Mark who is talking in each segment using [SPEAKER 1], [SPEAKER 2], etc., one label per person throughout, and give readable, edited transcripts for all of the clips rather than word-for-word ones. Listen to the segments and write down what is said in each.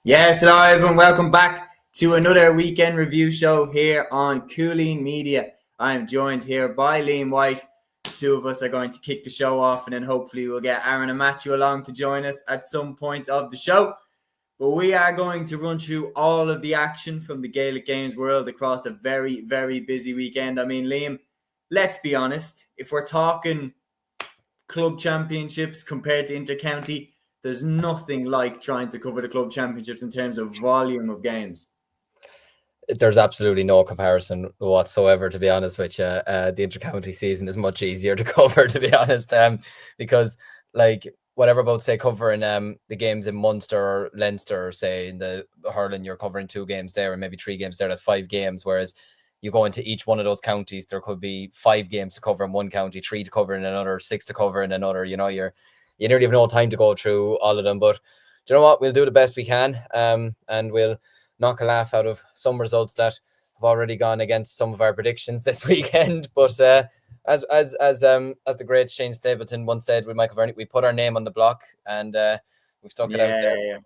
[SPEAKER 1] Yes, hello everyone. Welcome back to another weekend review show here on Cúilín Media. I am joined here by Liam White. The two of us are going to kick the show off, and then hopefully we'll get Aaron and Matthew along to join us at some point of the show. But we are going to run through all of the action from the Gaelic Games world across a very, very busy weekend. I mean, Liam, let's be honest. If we're talking club championships compared to intercounty, there's nothing like trying to cover the club championships in terms of volume of games.
[SPEAKER 2] There's absolutely no comparison whatsoever, to be honest with you. The intercounty season is much easier to cover, to be honest, because like whatever about say covering the games in Munster or Leinster, or say in the hurling, you're covering 2 games there and maybe 3 games there. That's 5 games, whereas you go into each one of those counties, there could be 5 games to cover in one county, 3 to cover in another, 6 to cover in another. You nearly have no time to go through all of them. But do you know what? We'll do the best we can, and we'll knock a laugh out of some results that have already gone against some of our predictions this weekend. But as the great Shane Stapleton once said with Michael Verney, we put our name on the block, and we've stuck it out there.
[SPEAKER 1] Yeah.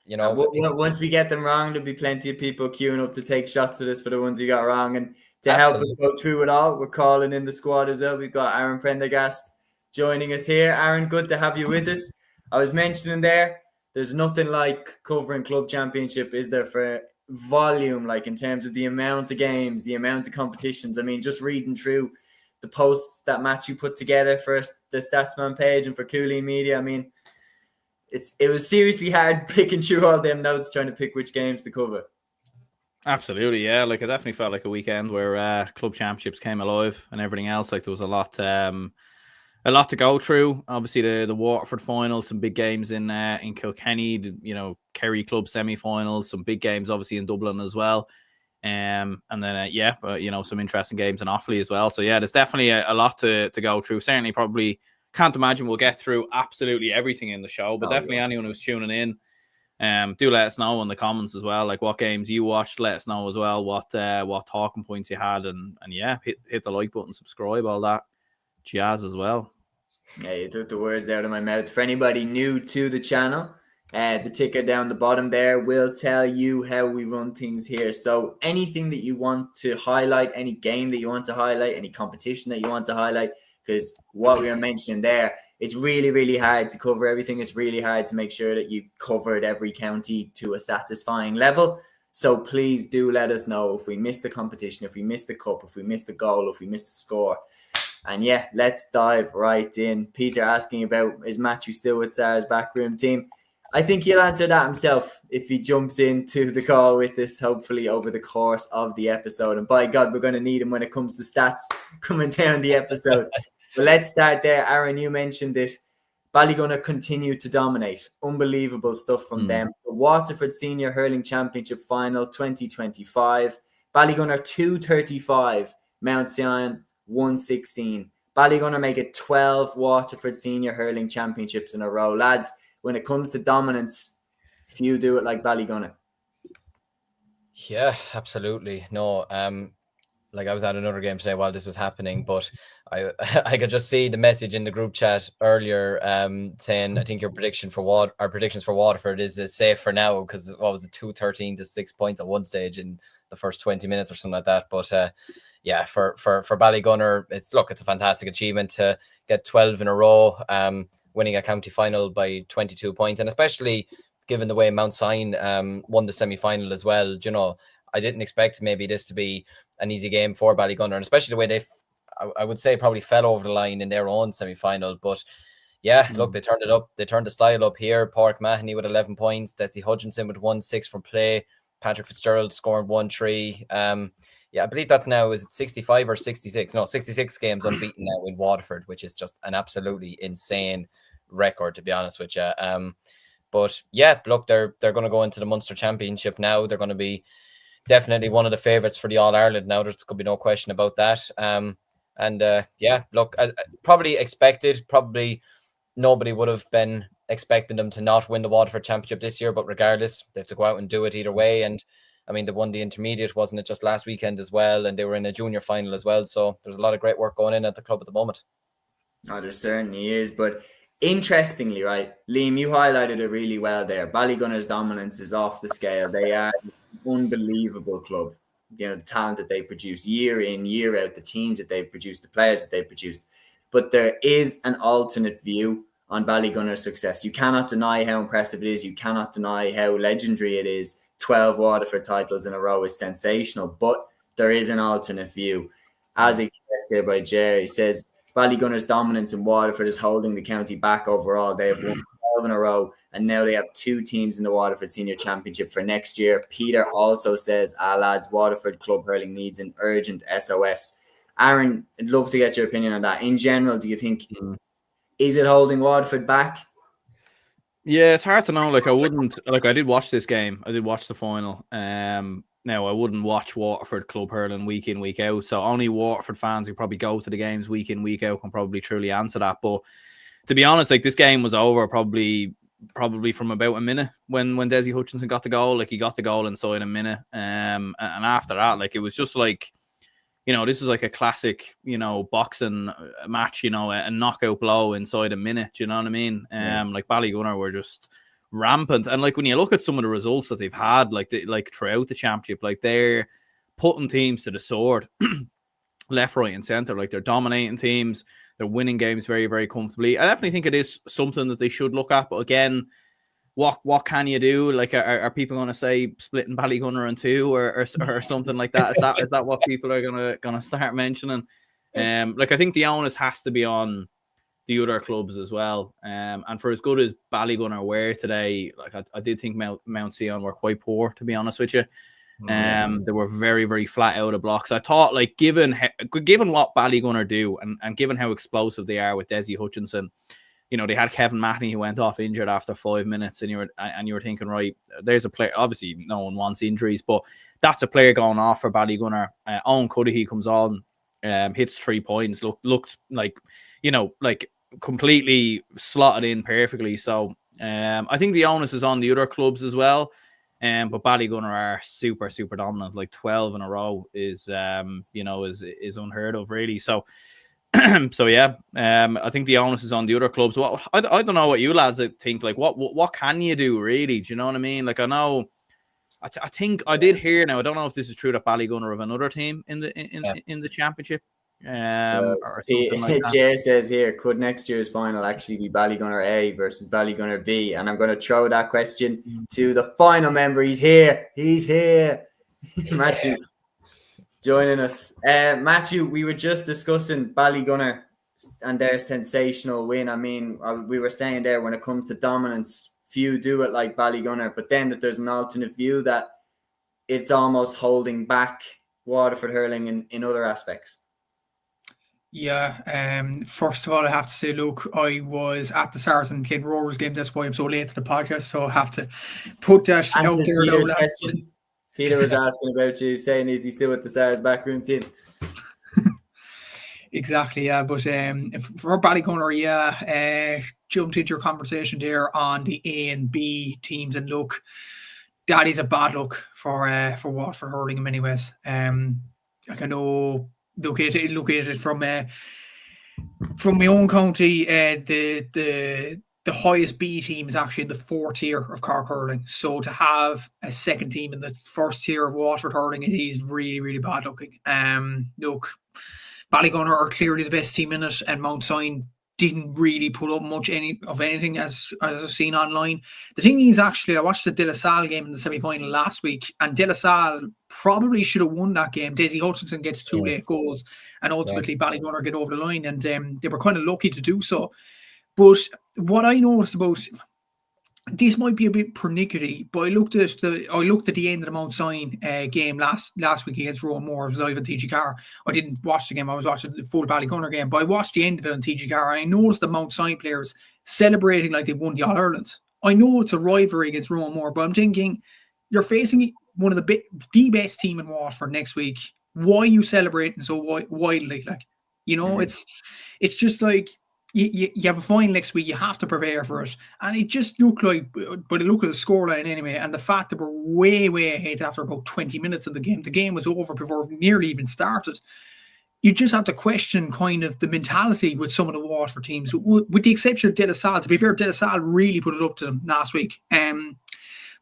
[SPEAKER 2] You know,
[SPEAKER 1] once we get them wrong, there'll be plenty of people queuing up to take shots at us for the ones we got wrong. And to help us go through it all, we're calling in the squad as well. We've got Aaron Prendergast joining us here. Aaron, good to have you with us. I was mentioning there's nothing like covering club championship, is there, for volume, like in terms of the amount of games, the amount of competitions. I mean, just reading through the posts that Matthew put together for the Statsman page and for Cúilín Media, I mean, it was seriously hard picking through all them notes, trying to pick which games to cover.
[SPEAKER 3] Absolutely, yeah. Like, it definitely felt like a weekend where club championships came alive and everything else. Like, there was a lot to go through. Obviously, the Waterford final, some big games in Kilkenny, Kerry club semi-finals, some big games obviously in Dublin as well. And then some interesting games in Offaly as well. So yeah, there's definitely a lot to go through. Certainly, probably can't imagine we'll get through absolutely everything in the show, but definitely anyone who's tuning in, do let us know in the comments as well, like what games you watched. Let us know as well what talking points you had, and yeah, hit the like button, subscribe, all that jazz as well.
[SPEAKER 1] Yeah, you took the words out of my mouth. For anybody new to the channel, the ticker down the bottom there will tell you how we run things here. So anything that you want to highlight, any game that you want to highlight, any competition that you want to highlight, because what we are mentioning there, it's really, really hard to cover everything. It's really hard to make sure that you covered every county to a satisfying level. So please do let us know if we missed the competition, if we missed the cup, if we missed the goal, if we missed the score. And yeah, let's dive right in. Peter asking about, is Matthew still with Sarah's backroom team? I think he'll answer that himself if he jumps into the call with us, hopefully over the course of the episode. And by God, we're going to need him when it comes to stats coming down the episode. But let's start there. Aaron, you mentioned it. Ballygunner continue to dominate. Unbelievable stuff from them. The Waterford Senior Hurling Championship Final 2025. Ballygunner 235. Mount Sion 116. Ballygunner make it 12 Waterford Senior Hurling Championships in a row. Lads, when it comes to dominance, few do it like Ballygunner.
[SPEAKER 2] Yeah, absolutely. No, like I was at another game today while this was happening, but I could just see the message in the group chat earlier saying, I think our predictions for Waterford is safe for now, because what was it, 2-13 to 6 points at one stage in the first 20 minutes or something like that. But yeah, for Ballygunner, it's a fantastic achievement to get 12 in a row, winning a county final by 22 points, and especially given the way Mount Sion won the semi-final as well. I didn't expect maybe this to be an easy game for Ballygunner, and especially the way they, I would say, probably fell over the line in their own semi-final. But yeah, look, they turned it up. They turned the style up here. Pádraig Mahoney with 11 points. Desi Hutchinson with 1-6 from play. Patrick Fitzgerald scored 1-3. Yeah, I believe that's now, is it 65 or 66? No, 66 games unbeaten now in Waterford, which is just an absolutely insane record, to be honest with you. But yeah, look, they're going to go into the Munster Championship now. They're going to be definitely one of the favourites for the All-Ireland now. There's going to be no question about that. Yeah, look, probably expected. Probably nobody would have been expecting them to not win the Waterford Championship this year, but regardless, they have to go out and do it either way. And I mean, they won the intermediate, wasn't it, just last weekend as well? And they were in a junior final as well. So there's a lot of great work going in at the club at the moment.
[SPEAKER 1] Oh, there certainly is. But Interestingly, right, Liam, you highlighted it really well there. Ballygunner's dominance is off the scale. They are an unbelievable club. You know, the talent that they produce year in, year out, the teams that they produce, the players that they produce. But there is an alternate view on Ballygunner's success. You cannot deny how impressive it is. You cannot deny how legendary it is. 12 Waterford titles in a row is sensational. But there is an alternate view. As expressed there by Jerry, says Ballygunner's dominance in Waterford is holding the county back overall. They have won 12 in a row, and now they have 2 teams in the Waterford Senior Championship for next year. Peter also says, lads, Waterford club hurling needs an urgent SOS. Aaron, I'd love to get your opinion on that. In general, do you think, is it holding Waterford back?
[SPEAKER 3] Yeah, it's hard to know. Like, I did watch this game. I did watch the final. Now, I wouldn't watch Waterford club hurling week in, week out. So only Waterford fans who probably go to the games week in, week out can probably truly answer that. But to be honest, like, this game was over probably from about a minute when Desi Hutchinson got the goal. Like, he got the goal inside a minute. And after that, like, it was just like, you know, this is like a classic, you know, boxing match, you know, a knockout blow inside a minute. You know what I mean? Like, Ballygunner were just rampant. And like, when you look at some of the results that they've had, like throughout the championship, like, they're putting teams to the sword left, right and center. Like, they're dominating teams, they're winning games very, very comfortably. I definitely think it is something that they should look at. But again, what can you do? Like, are people going to say splitting Ballygunner in 2 or something like that? Is that what people are gonna start mentioning? Like, I think the onus has to be on the other clubs as well. And for as good as Ballygunner were today, like, I did think Mount Sion were quite poor, to be honest with you. They were very, very flat out of blocks. I thought, like, given what Ballygunner do and given how explosive they are with Desi Hutchinson, you know, they had Kevin Matney who went off injured after 5 minutes, and you were thinking, right, there's a player. Obviously, no one wants injuries, but that's a player going off for Ballygunner. Owen Cuddihy comes on, hits 3 points, looked like, you know, like, completely slotted in perfectly. So I think the onus is on the other clubs as well. But Ballygunner are super, super dominant. Like, 12 in a row is unheard of, really. So. So yeah, I think the onus is on the other clubs. Well, I don't know what you lads think. Like, what can you do, really? Do you know what I mean? Like, I know, I think I did hear now. I don't know if this is true that Ballygunner have another team in the championship, or something like that.
[SPEAKER 1] Jer says here, could next year's final actually be Ballygunner A versus Ballygunner B? And I'm going to throw that question to the final member. He's here. Matthew. Joining us. Matthew, we were just discussing Ballygunner and their sensational win. I mean, we were saying there, when it comes to dominance, few do it like Ballygunner, but then that there's an alternate view that it's almost holding back Waterford hurling in other aspects.
[SPEAKER 4] Yeah, first of all, I have to say, look, I was at the Stars and Glen Rovers game. That's why I'm so late to the podcast, so I have to put that out there.
[SPEAKER 1] Peter was asking about you, saying, is he still with the Stars backroom team?
[SPEAKER 4] Exactly, yeah. But for Ballygunner, jumped into your conversation there on the A and B teams, and look, that is a bad look for Waterford hurling in many ways. Like, I know, look at it from my own county, the highest B team is actually in the 4th tier of CORK hurling. So to have a second team in the 1st tier of Waterford hurling, it is really, really bad looking. Look, Ballygunner are clearly the best team in it, and Mount Sion didn't really put up much anything as I've seen online. The thing is, actually, I watched the De La Salle game in the semi-final last week, and De La Salle probably should have won that game. Desi Hutchinson gets 2 late goals, and ultimately Ballygunner get over the line, and they were kind of lucky to do so. But what I noticed about this might be a bit pernickety, but I looked at the end of the Mount Sion game last week against Rowan Moore. I was live on TG Car. I didn't watch the game. I was watching the full Ballygunner game, but I watched the end of it on TG Car, and I noticed the Mount Sion players celebrating like they won the All-Ireland. I know it's a rivalry against Rowan Moore, but I'm thinking, you're facing one of the best team in Waterford next week. Why are you celebrating so wildly? Like, you know, it's just like, you have a final next week, you have to prepare for it. And it just looked like, by the look of the scoreline anyway, and the fact that we're way, way ahead after about 20 minutes of the game was over before it nearly even started. you just have to question kind of the mentality with some of the Waterford teams, with the exception of De La Salle. To be fair, De La Salle really put it up to them last week.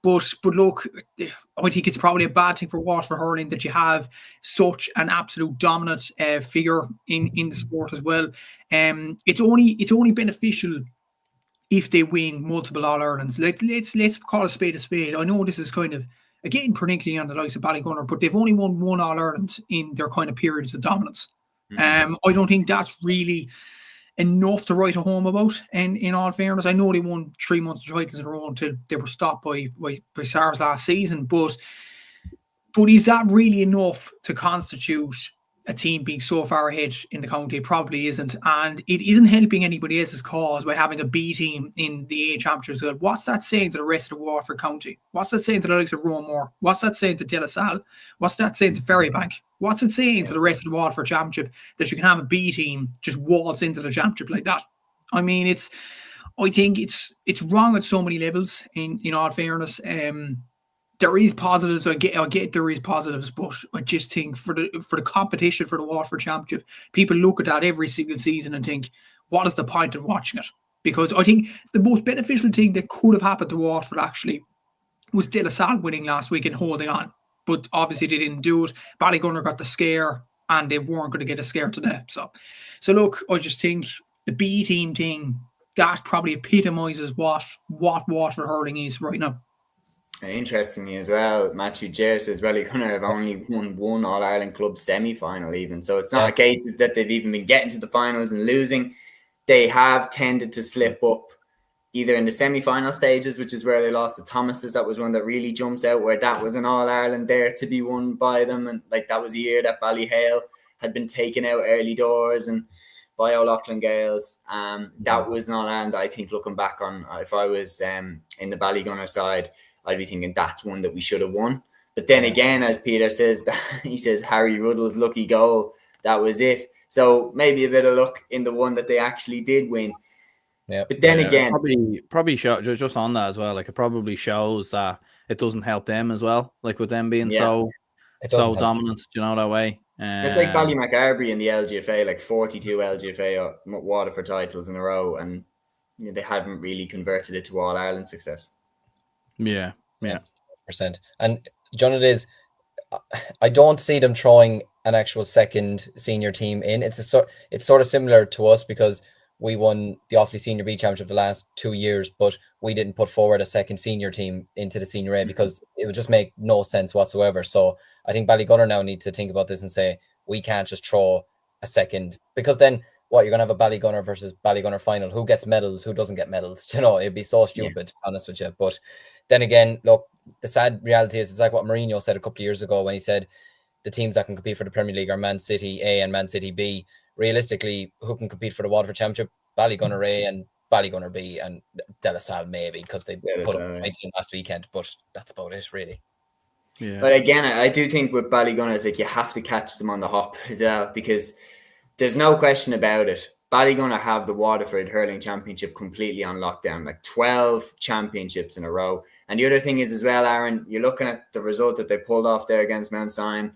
[SPEAKER 4] But look, I think it's probably a bad thing for Waterford hurling that you have such an absolute dominant figure in the sport as well. It's only beneficial if they win multiple All-Irelands. Let's call a spade a spade. I know this is kind of, again, predicting on the likes of Ballygunner, but they've only won one All-Ireland in their kind of periods of dominance. I don't think that's really enough to write a home about. And in all fairness, I know they won 3 months of titles in a row until they were stopped by SARS last season. But is that really enough to constitute a team being so far ahead in the county? It probably isn't. And it isn't helping anybody else's cause by having a B team in the A Championships. What's that saying to the rest of the Waterford County? What's that saying to the likes of Roamore? What's that saying to De La Salle? What's that saying to Ferrybank? What's it saying to the rest of the Waterford Championship that you can have a B team just waltz into the championship like that? I mean, I think it's wrong at so many levels. In all fairness, there is positives. I get there is positives, but I just think for the competition for the Waterford Championship, people look at that every single season and think, what is the point of watching it? Because I think the most beneficial thing that could have happened to Waterford actually was De La Salle winning last week and holding on. But obviously they didn't do it. Ballygunner got the scare, and they weren't going to get a scare today. So look, I just think the B team thing, that probably epitomises what Waterford hurling is right now.
[SPEAKER 1] And interestingly as well, Matthew Jer says Ballygunner have only won one All-Ireland club semi-final even. So it's not a case of that they've even been getting to the finals and losing. They have tended to slip up either in the semi-final stages, which is where they lost to Thomas's. That was one that really jumps out, where that was an All-Ireland there to be won by them. And like that was a year that Ballyhale had been taken out early doors and by O'Loughlin Gaels. That was an All-Ireland that I think, looking back on, if I was in the Ballygunner side, I'd be thinking that's one that we should have won. But then again, as Peter says, he says Harry Ruddle's lucky goal, that was it. So maybe a bit of luck in the one that they actually did win.
[SPEAKER 2] Yeah,
[SPEAKER 1] but then again,
[SPEAKER 3] probably show, just on that as well. Like it probably shows that it doesn't help them as well. Like with them being so dominant, you know, that way.
[SPEAKER 1] It's like Ballymacarbery in the LGFA, like 42 LGFA Waterford titles in a row, and they hadn't really converted it to All Ireland success.
[SPEAKER 3] Yeah.
[SPEAKER 2] 100%. And John, it is. I don't see them throwing an actual second senior team in. It's sort of similar to us because we won the Offaly Senior B Championship the last 2 years, but we didn't put forward a second senior team into the Senior A because it would just make no sense whatsoever. So I think Ballygunner now need to think about this and say, we can't just throw a second, because then what, you're going to have a Ballygunner versus Ballygunner final. Who gets medals? Who doesn't get medals? You know, it'd be so stupid, to be honest with you. But then again, look, the sad reality is it's like what Mourinho said a couple of years ago when he said the teams that can compete for the Premier League are Man City A and Man City B. Realistically, who can compete for the Waterford Championship? Ballygunner A and Ballygunner B, and De La Salle maybe because they put up fights in last weekend, but that's about it really.
[SPEAKER 1] Yeah. But again, I do think with Ballygunner, it's like you have to catch them on the hop as well, because there's no question about it. Ballygunner have the Waterford Hurling Championship completely on lockdown, like 12 championships in a row. And the other thing is as well, Aaron, you're looking at the result that they pulled off there against Mount Sion.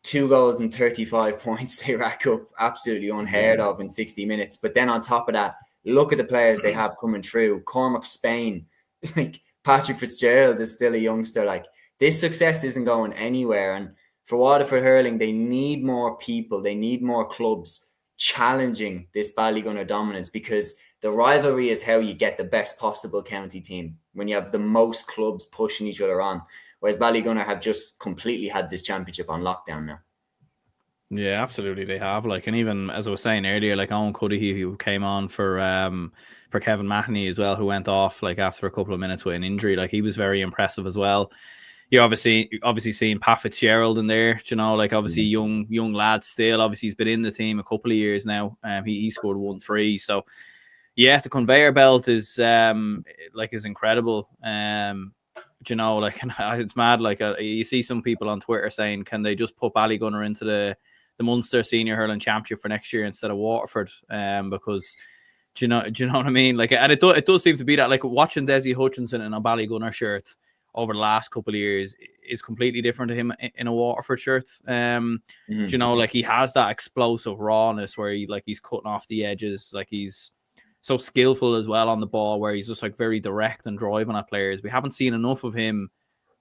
[SPEAKER 1] 2 goals and 35 points they rack up, absolutely unheard of in 60 minutes. But then on top of that, look at the players they have coming through. Cormac Spain, like Patrick Fitzgerald is still a youngster. Like, this success isn't going anywhere. And for Waterford Hurling, they need more people. They need more clubs challenging this Ballygunner dominance, because the rivalry is how you get the best possible county team, when you have the most clubs pushing each other on. Whereas Ballygunner have just completely had this championship on lockdown now.
[SPEAKER 3] Yeah, absolutely, they have. Like, and even as I was saying earlier, like Owen Cuddihy, who came on for Kevin Mahoney as well, who went off like after a couple of minutes with an injury. Like, he was very impressive as well. You obviously seeing Pat Fitzgerald in there, you know, like obviously young lad still. Obviously, he's been in the team a couple of years now. He scored 1-3. So yeah, the conveyor belt is incredible. You know, like, it's mad. Like, you see some people on Twitter saying, can they just put Ballygunner into the Munster Senior Hurling Championship for next year instead of Waterford? Because do you know what I mean? Like, and it does seem to be that, like, watching Desi Hutchinson in a Ballygunner shirt, over the last couple of years is completely different to him in a Waterford shirt. You know, like he has that explosive rawness where he's cutting off the edges, like he's so skillful as well on the ball, where he's just like very direct and driving at players. We haven't seen enough of him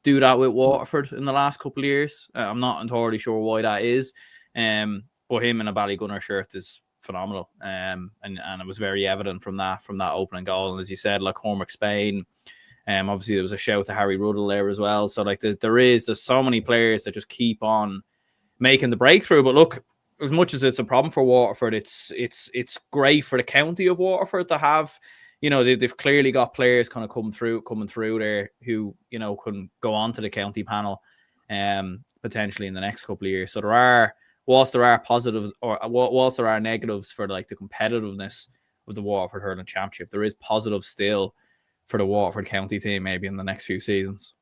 [SPEAKER 3] do that with Waterford in the last couple of years. I'm not entirely sure why that is. But him in a Ballygunner shirt is phenomenal. And it was very evident from that opening goal. And as you said, like Cormac Spain, obviously there was a shout to Harry Ruddle there as well. So like there's so many players that just keep on making the breakthrough. But look, as much as it's a problem for Waterford, it's great for the county of Waterford to have, you know, they've clearly got players kind of coming through there who, you know, can go on to the county panel potentially in the next couple of years. So whilst there are positives or whilst there are negatives for like the competitiveness of the Waterford Hurling Championship, there is positives still for the Waterford county team maybe in the next few seasons.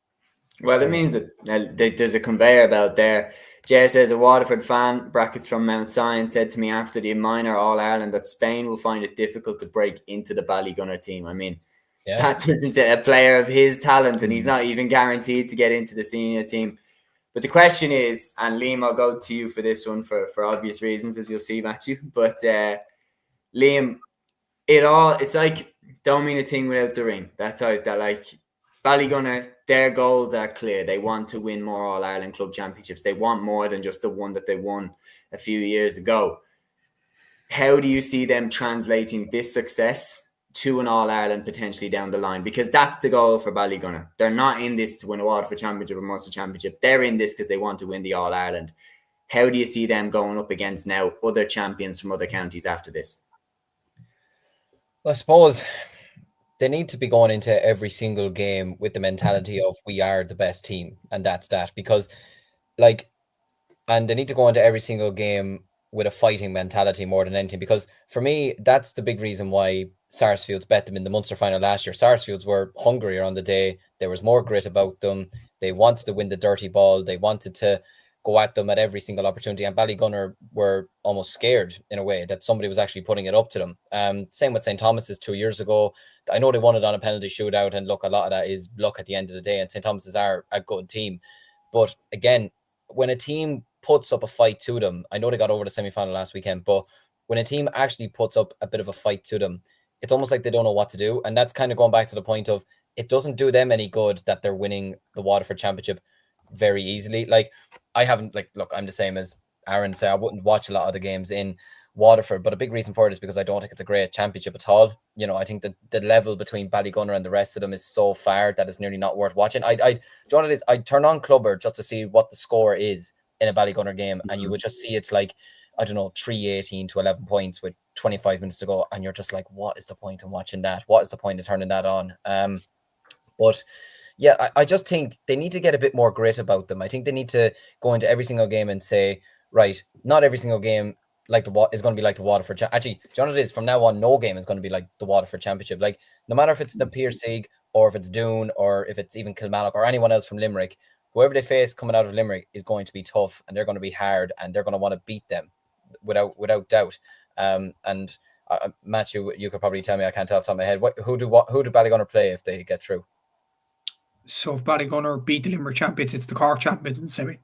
[SPEAKER 1] Well, it means that there's a conveyor belt there. Jer says, a Waterford fan, brackets from Mount Sion, said to me after the minor All-Ireland that Spain will find it difficult to break into the Ballygunner team. I mean, that isn't a player of his talent, and he's not even guaranteed to get into the senior team. But the question is, and Liam, I'll go to you for this one for obvious reasons, as you'll see, Matthew. But Liam, it's like, don't mean a thing without the ring. That's out. That like Ballygunner, their goals are clear. They want to win more All-Ireland Club Championships. They want more than just the one that they won a few years ago. How do you see them translating this success to an All-Ireland potentially down the line? Because that's the goal for Ballygunner. They're not in this to win a Waterford Championship or Munster Championship. They're in this because they want to win the All-Ireland. How do you see them going up against now other champions from other counties after this?
[SPEAKER 2] Well, I suppose they need to be going into every single game with the mentality of we are the best team, and that's that. Because, like, and they need to go into every single game with a fighting mentality more than anything. Because for me, that's the big reason why Sarsfields bet them in the Munster final last year. Sarsfields were hungrier on the day. There was more grit about them. They wanted to win the dirty ball. They wanted to go at them at every single opportunity. And Ballygunner were almost scared in a way that somebody was actually putting it up to them. Same with St Thomas's 2 years ago. I know they won it on a penalty shootout, and look, a lot of that is luck at the end of the day, and St Thomas's are a good team. But again, when a team puts up a fight to them, I know they got over the semi-final last weekend, but when a team actually puts up a bit of a fight to them, it's almost like they don't know what to do. And that's kind of going back to the point of it doesn't do them any good that they're winning the Waterford Championship very easily. Like, I haven't, like, look, I'm the same as Aaron said, I wouldn't watch a lot of the games in Waterford, but a big reason for it is because I don't think it's a great championship at all. You know, I think that the level between Ballygunner and the rest of them is so far that it's nearly not worth watching. Do you know what it is? I'd turn on Clubber just to see what the score is in a Ballygunner game, and you would just see it's like, I don't know, 3-18 to 11 points with 25 minutes to go, and you're just like, what is the point in watching that? What is the point of turning that on? But yeah, I just think they need to get a bit more grit about them. I think they need to go into every single game and say, right, not every single game is going to be like the Waterford. Actually, do you know what it is? From now on, no game is going to be like the Waterford Championship. Like, no matter if it's Na Piarsiagh or if it's Doon or if it's even Kilmallock or anyone else from Limerick, whoever they face coming out of Limerick is going to be tough, and they're going to be hard, and they're going to want to beat them without doubt. And Matthew, you could probably tell me, I can't tell off the top of my head, who do Ballygunner play if they get through?
[SPEAKER 4] So if Ballygunner beat the Limerick champions, it's the CORK champions in the semi.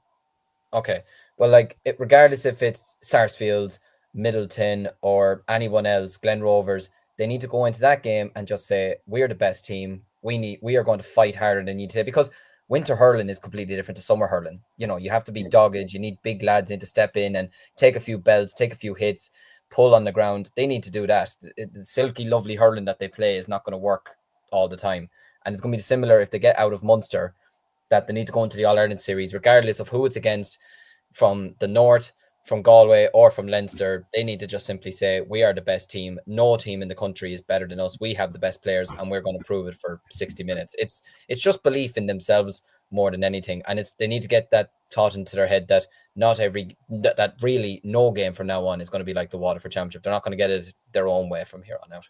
[SPEAKER 2] Okay. Well, like, regardless if it's Sarsfields, Middleton, or anyone else, Glen Rovers, they need to go into that game and just say, we're the best team. We are going to fight harder than you today, because winter hurling is completely different to summer hurling. You know, you have to be dogged. You need big lads in to step in and take a few belts, take a few hits, pull on the ground. They need to do that. The silky, lovely hurling that they play is not going to work all the time. And it's going to be similar if they get out of Munster, that they need to go into the All-Ireland series, regardless of who it's against, from the North, from Galway, or from Leinster. They need to just simply say, we are the best team. No team in the country is better than us. We have the best players, and we're going to prove it for 60 minutes. It's just belief in themselves more than anything. And they need to get that taught into their head that that really no game from now on is going to be like the Waterford Championship. They're not going to get it their own way from here on out.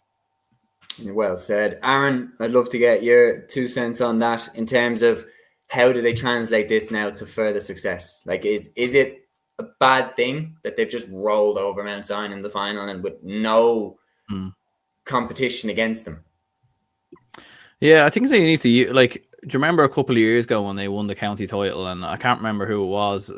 [SPEAKER 1] Well said. Aaron, I'd love to get your 2 cents on that in terms of how do they translate this now to further success? Like, is it a bad thing that they've just rolled over Mount Sion in the final and with no competition against them?
[SPEAKER 3] Yeah, I think they need to, like, do you remember a couple of years ago when they won the county title, and I can't remember who it was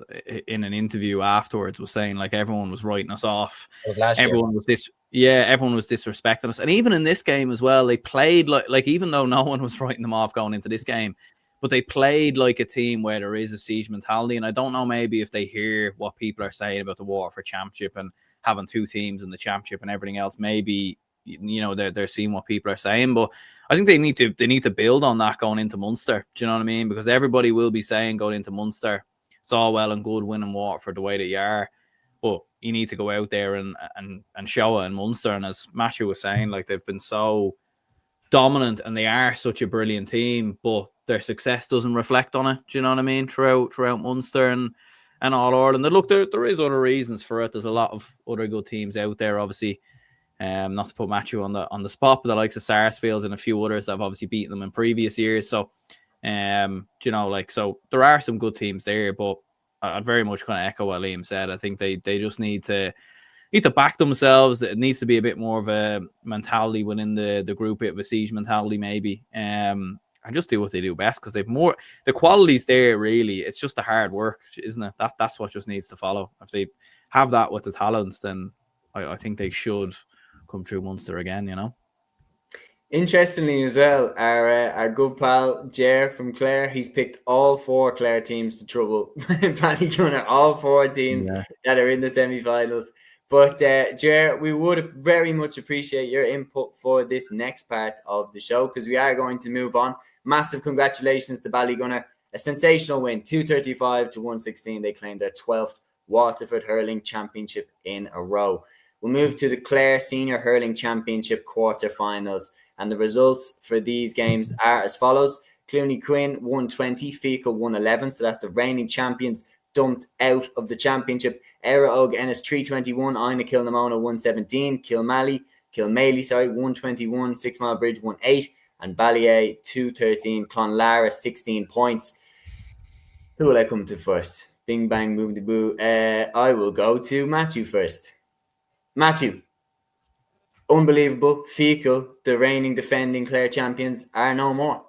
[SPEAKER 3] in an interview afterwards was saying like everyone was writing us off. Everyone was disrespecting us. And even in this game as well, they played like even though no one was writing them off going into this game, but they played like a team where there is a siege mentality. And I don't know, maybe if they hear what people are saying about the Waterford Championship and having two teams in the Championship and everything else, maybe, you know, they're seeing what people are saying. But I think they need to build on that going into Munster. Do you know what I mean? Because everybody will be saying going into Munster, it's all well and good winning Waterford the way that you are, but you need to go out there and show it in Munster. And as Matthew was saying, like, they've been so dominant and they are such a brilliant team, but their success doesn't reflect on it. Do you know what I mean? Throughout Munster and All Ireland. And look, there is other reasons for it. There's a lot of other good teams out there, obviously. Not to put Matthew on the spot, but the likes of Sarsfields and a few others that have obviously beaten them in previous years. So, you know, like, so there are some good teams there, but I'd very much kind of echo what Liam said. I think they just need to back themselves. It needs to be a bit more of a mentality within the group, a bit of a siege mentality maybe, and just do what they do best, because they've more, the quality's there really. It's just the hard work, isn't it? That's what just needs to follow. If they have that with the talents, then I think they should come through Munster again, you know.
[SPEAKER 1] Interestingly as well, our good pal Jer from Clare, he's picked all 4 Clare teams to trouble Ballygunner, all 4 teams that are in the semi-finals. But Jer, we would very much appreciate your input for this next part of the show, because we are going to move on. Massive congratulations to Ballygunner, a sensational win, 235 to 116. They claimed their 12th Waterford Hurling Championship in a row. We'll move to the Clare Senior Hurling Championship quarterfinals, and the results for these games are as follows. Clooney Quinn 120, Fecal 111, so that's the reigning champions dumped out of the championship. Era Og Ennis 321, Ina Kilnamona 117, Kilmaley 121, 6 Mile Bridge 18, and Ballier 213, Clonlara 16 points. Who will I come to first? Bing bang boom de boo. I will go to Matthew first. Matthew, unbelievable. Fecal, the reigning defending Clare champions, are no more.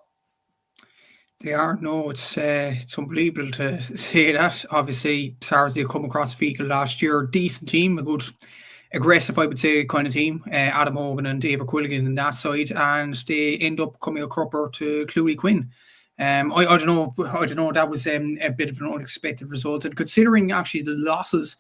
[SPEAKER 4] They are. No, it's unbelievable to say that. Obviously, SARS did come across Fecal last year. Decent team, a good, aggressive, I would say, kind of team. Adam Hogan and David Quilligan on that side, and they end up coming a cropper to Clooney Quinn. I don't know. That was a bit of an unexpected result, and considering actually the losses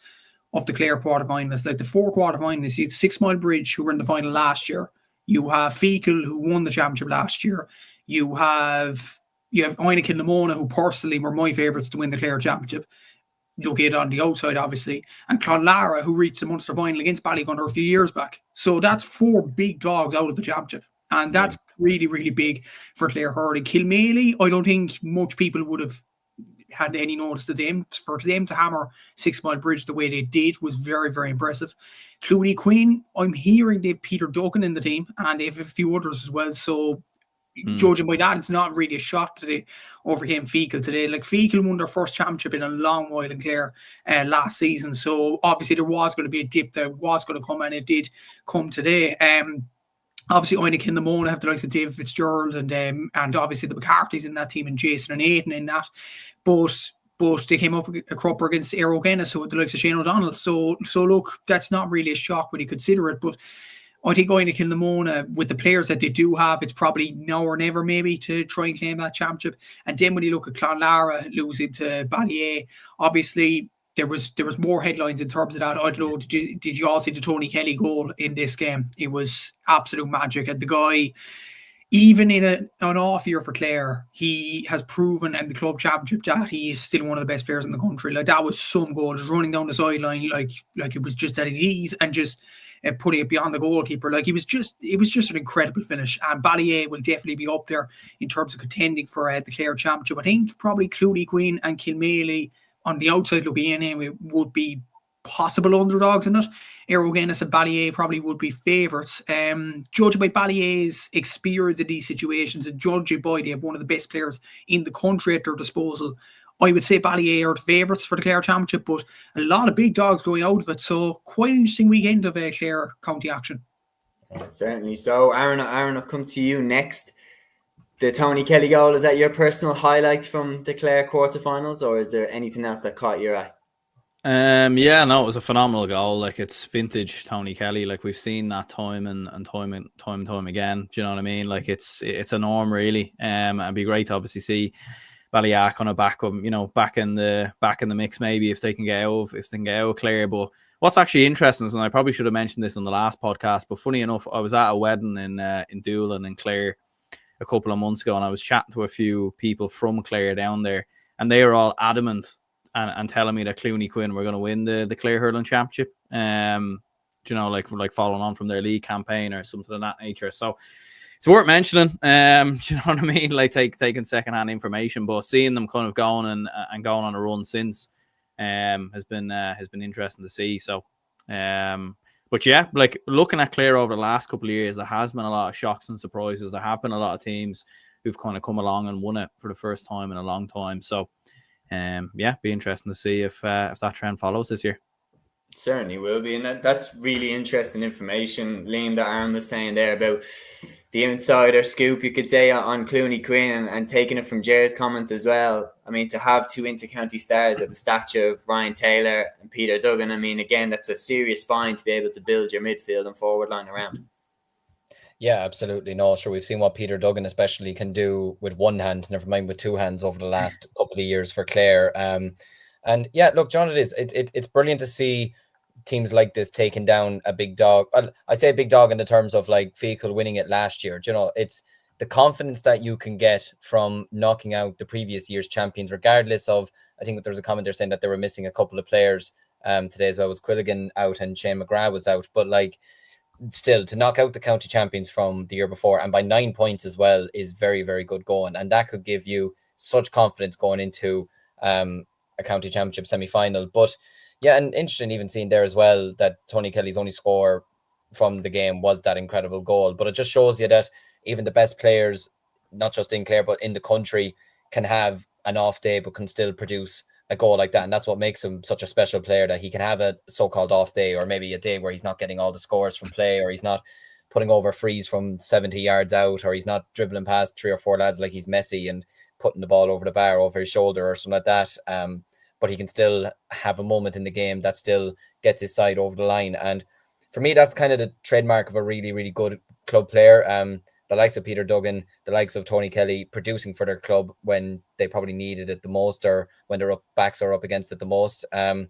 [SPEAKER 4] of the Clare quarterfinals, like the 4 quarterfinals, you had 6 Mile Bridge, who were in the final last year. You have Fecal, who won the championship last year. You have Ina Kilnamona, who personally were my favourites to win the Clare championship. Located on the outside, obviously, and Clonlara, who reached the Munster final against Ballygunner a few years back. So that's 4 big dogs out of the championship, and that's really, really big for Clare hurling. Kilmaley, I don't think much people would have had any notice to them. For them to hammer 6 Mile Bridge the way they did was very, very impressive. Clooney Quinn, I'm hearing they have Peter Duggan in the team, and they have a few others as well. So judging by that, it's not really a shot that they overcame Fecal today. Like, Fecal won their first championship in a long while in Clare last season. So obviously there was going to be a dip that was going to come, and it did come today. Obviously, Ina Kilnamona have the likes of David Fitzgerald and obviously the McCarthy's in that team, and Jason and Aidan in that. But they came up a cropper against Era Og Ennis, so the likes of Shane O'Donnell. So look, that's not really a shock when you consider it. But I think Ina Kilnamona, with the players that they do have, it's probably now or never maybe to try and claim that championship. And then when you look at Clonlara losing to Ballier, obviously there was more headlines in terms of that. I don't know, did you all see the Tony Kelly goal in this game? It was absolute magic. And the guy, even in an off year for Clare, he has proven in the club championship that he is still one of the best players in the country. Like, that was some goal, just running down the sideline like it was just at his ease, and just putting it beyond the goalkeeper. Like, it was just an incredible finish. And Ballier will definitely be up there in terms of contending for the Clare championship. I think probably Clooney Quinn and Kilmaley on the outside looking in anyway would be possible underdogs in it. Era Og Ennis and Ballier probably would be favourites. Judging by Ballier's experience in these situations, and judging by they have one of the best players in the country at their disposal, I would say Ballier are the favourites for the Clare championship, but a lot of big dogs going out of it. So quite an interesting weekend of Clare county action.
[SPEAKER 1] Certainly. So Aaron, I'll come to you next. the Tony Kelly goal, is that your personal highlight from the Clare quarterfinals, or is there anything else that caught your eye?
[SPEAKER 3] Yeah, no, it was a phenomenal goal. Like, it's vintage Tony Kelly. Like, we've seen that time and time again. Do you know what I mean? Like, it's a norm, really. It'd be great to obviously see Ballygunner on a back of, back in the mix, maybe, if they can get out of Clare. But what's actually interesting is, and I probably should have mentioned this on the last podcast, but funny enough, I was at a wedding in Doolin in Clare a couple of months ago, and I was chatting to a few people from Clare down there, and they were all adamant and telling me that Clooney Quinn were going to win the Clare Hurling Championship. Like following on from their league campaign or something of that nature. So it's worth mentioning. Do you know what I mean? Like, taking secondhand information, but seeing them kind of going and going on a run since has been interesting to see. So, but yeah, like, looking at Clare over the last couple of years, there has been a lot of shocks and surprises. There have been a lot of teams who've kind of come along and won it for the first time in a long time. So, be interesting to see if that trend follows this year.
[SPEAKER 1] Certainly will be, and that's really interesting information. Liam, that Aaron was saying there about the insider scoop, you could say, on Clooney Quinn, and taking it from Jer's comment as well. I mean, to have two inter-county stars of the stature of Ryan Taylor and Peter Duggan, I mean, again, that's a serious spine to be able to build your midfield and forward line around.
[SPEAKER 2] Yeah, absolutely. No, sure. We've seen what Peter Duggan especially can do with one hand, never mind with two hands, over the last couple of years for Clare. And yeah, look, John, it's brilliant to see teams like this taking down a big dog. I say big dog in the terms of like Fecal winning it last year. You know, it's the confidence that you can get from knocking out the previous year's champions, regardless of, I think there's a comment there saying that they were missing a couple of players today as well. Was Quilligan out and Shane McGrath was out, but like, still, to knock out the county champions from the year before, and by 9 points as well, is very, very good going. And that could give you such confidence going into a county championship semi-final. But yeah, and interesting even seeing there as well that Tony Kelly's only score from the game was that incredible goal. But it just shows you that even the best players, not just in Clare, but in the country, can have an off day, but can still produce a goal like that. And that's what makes him such a special player, that he can have a so-called off day, or maybe a day where he's not getting all the scores from play, or he's not putting over frees from 70 yards out, or he's not dribbling past 3 or 4 lads like he's Messi and putting the ball over the bar over his shoulder or something like that. But he can still have a moment in the game that still gets his side over the line. And for me, that's kind of the trademark of a really, really good club player. The likes of Peter Duggan, the likes of Tony Kelly, producing for their club when they probably needed it the most, or when their backs are up against it the most. And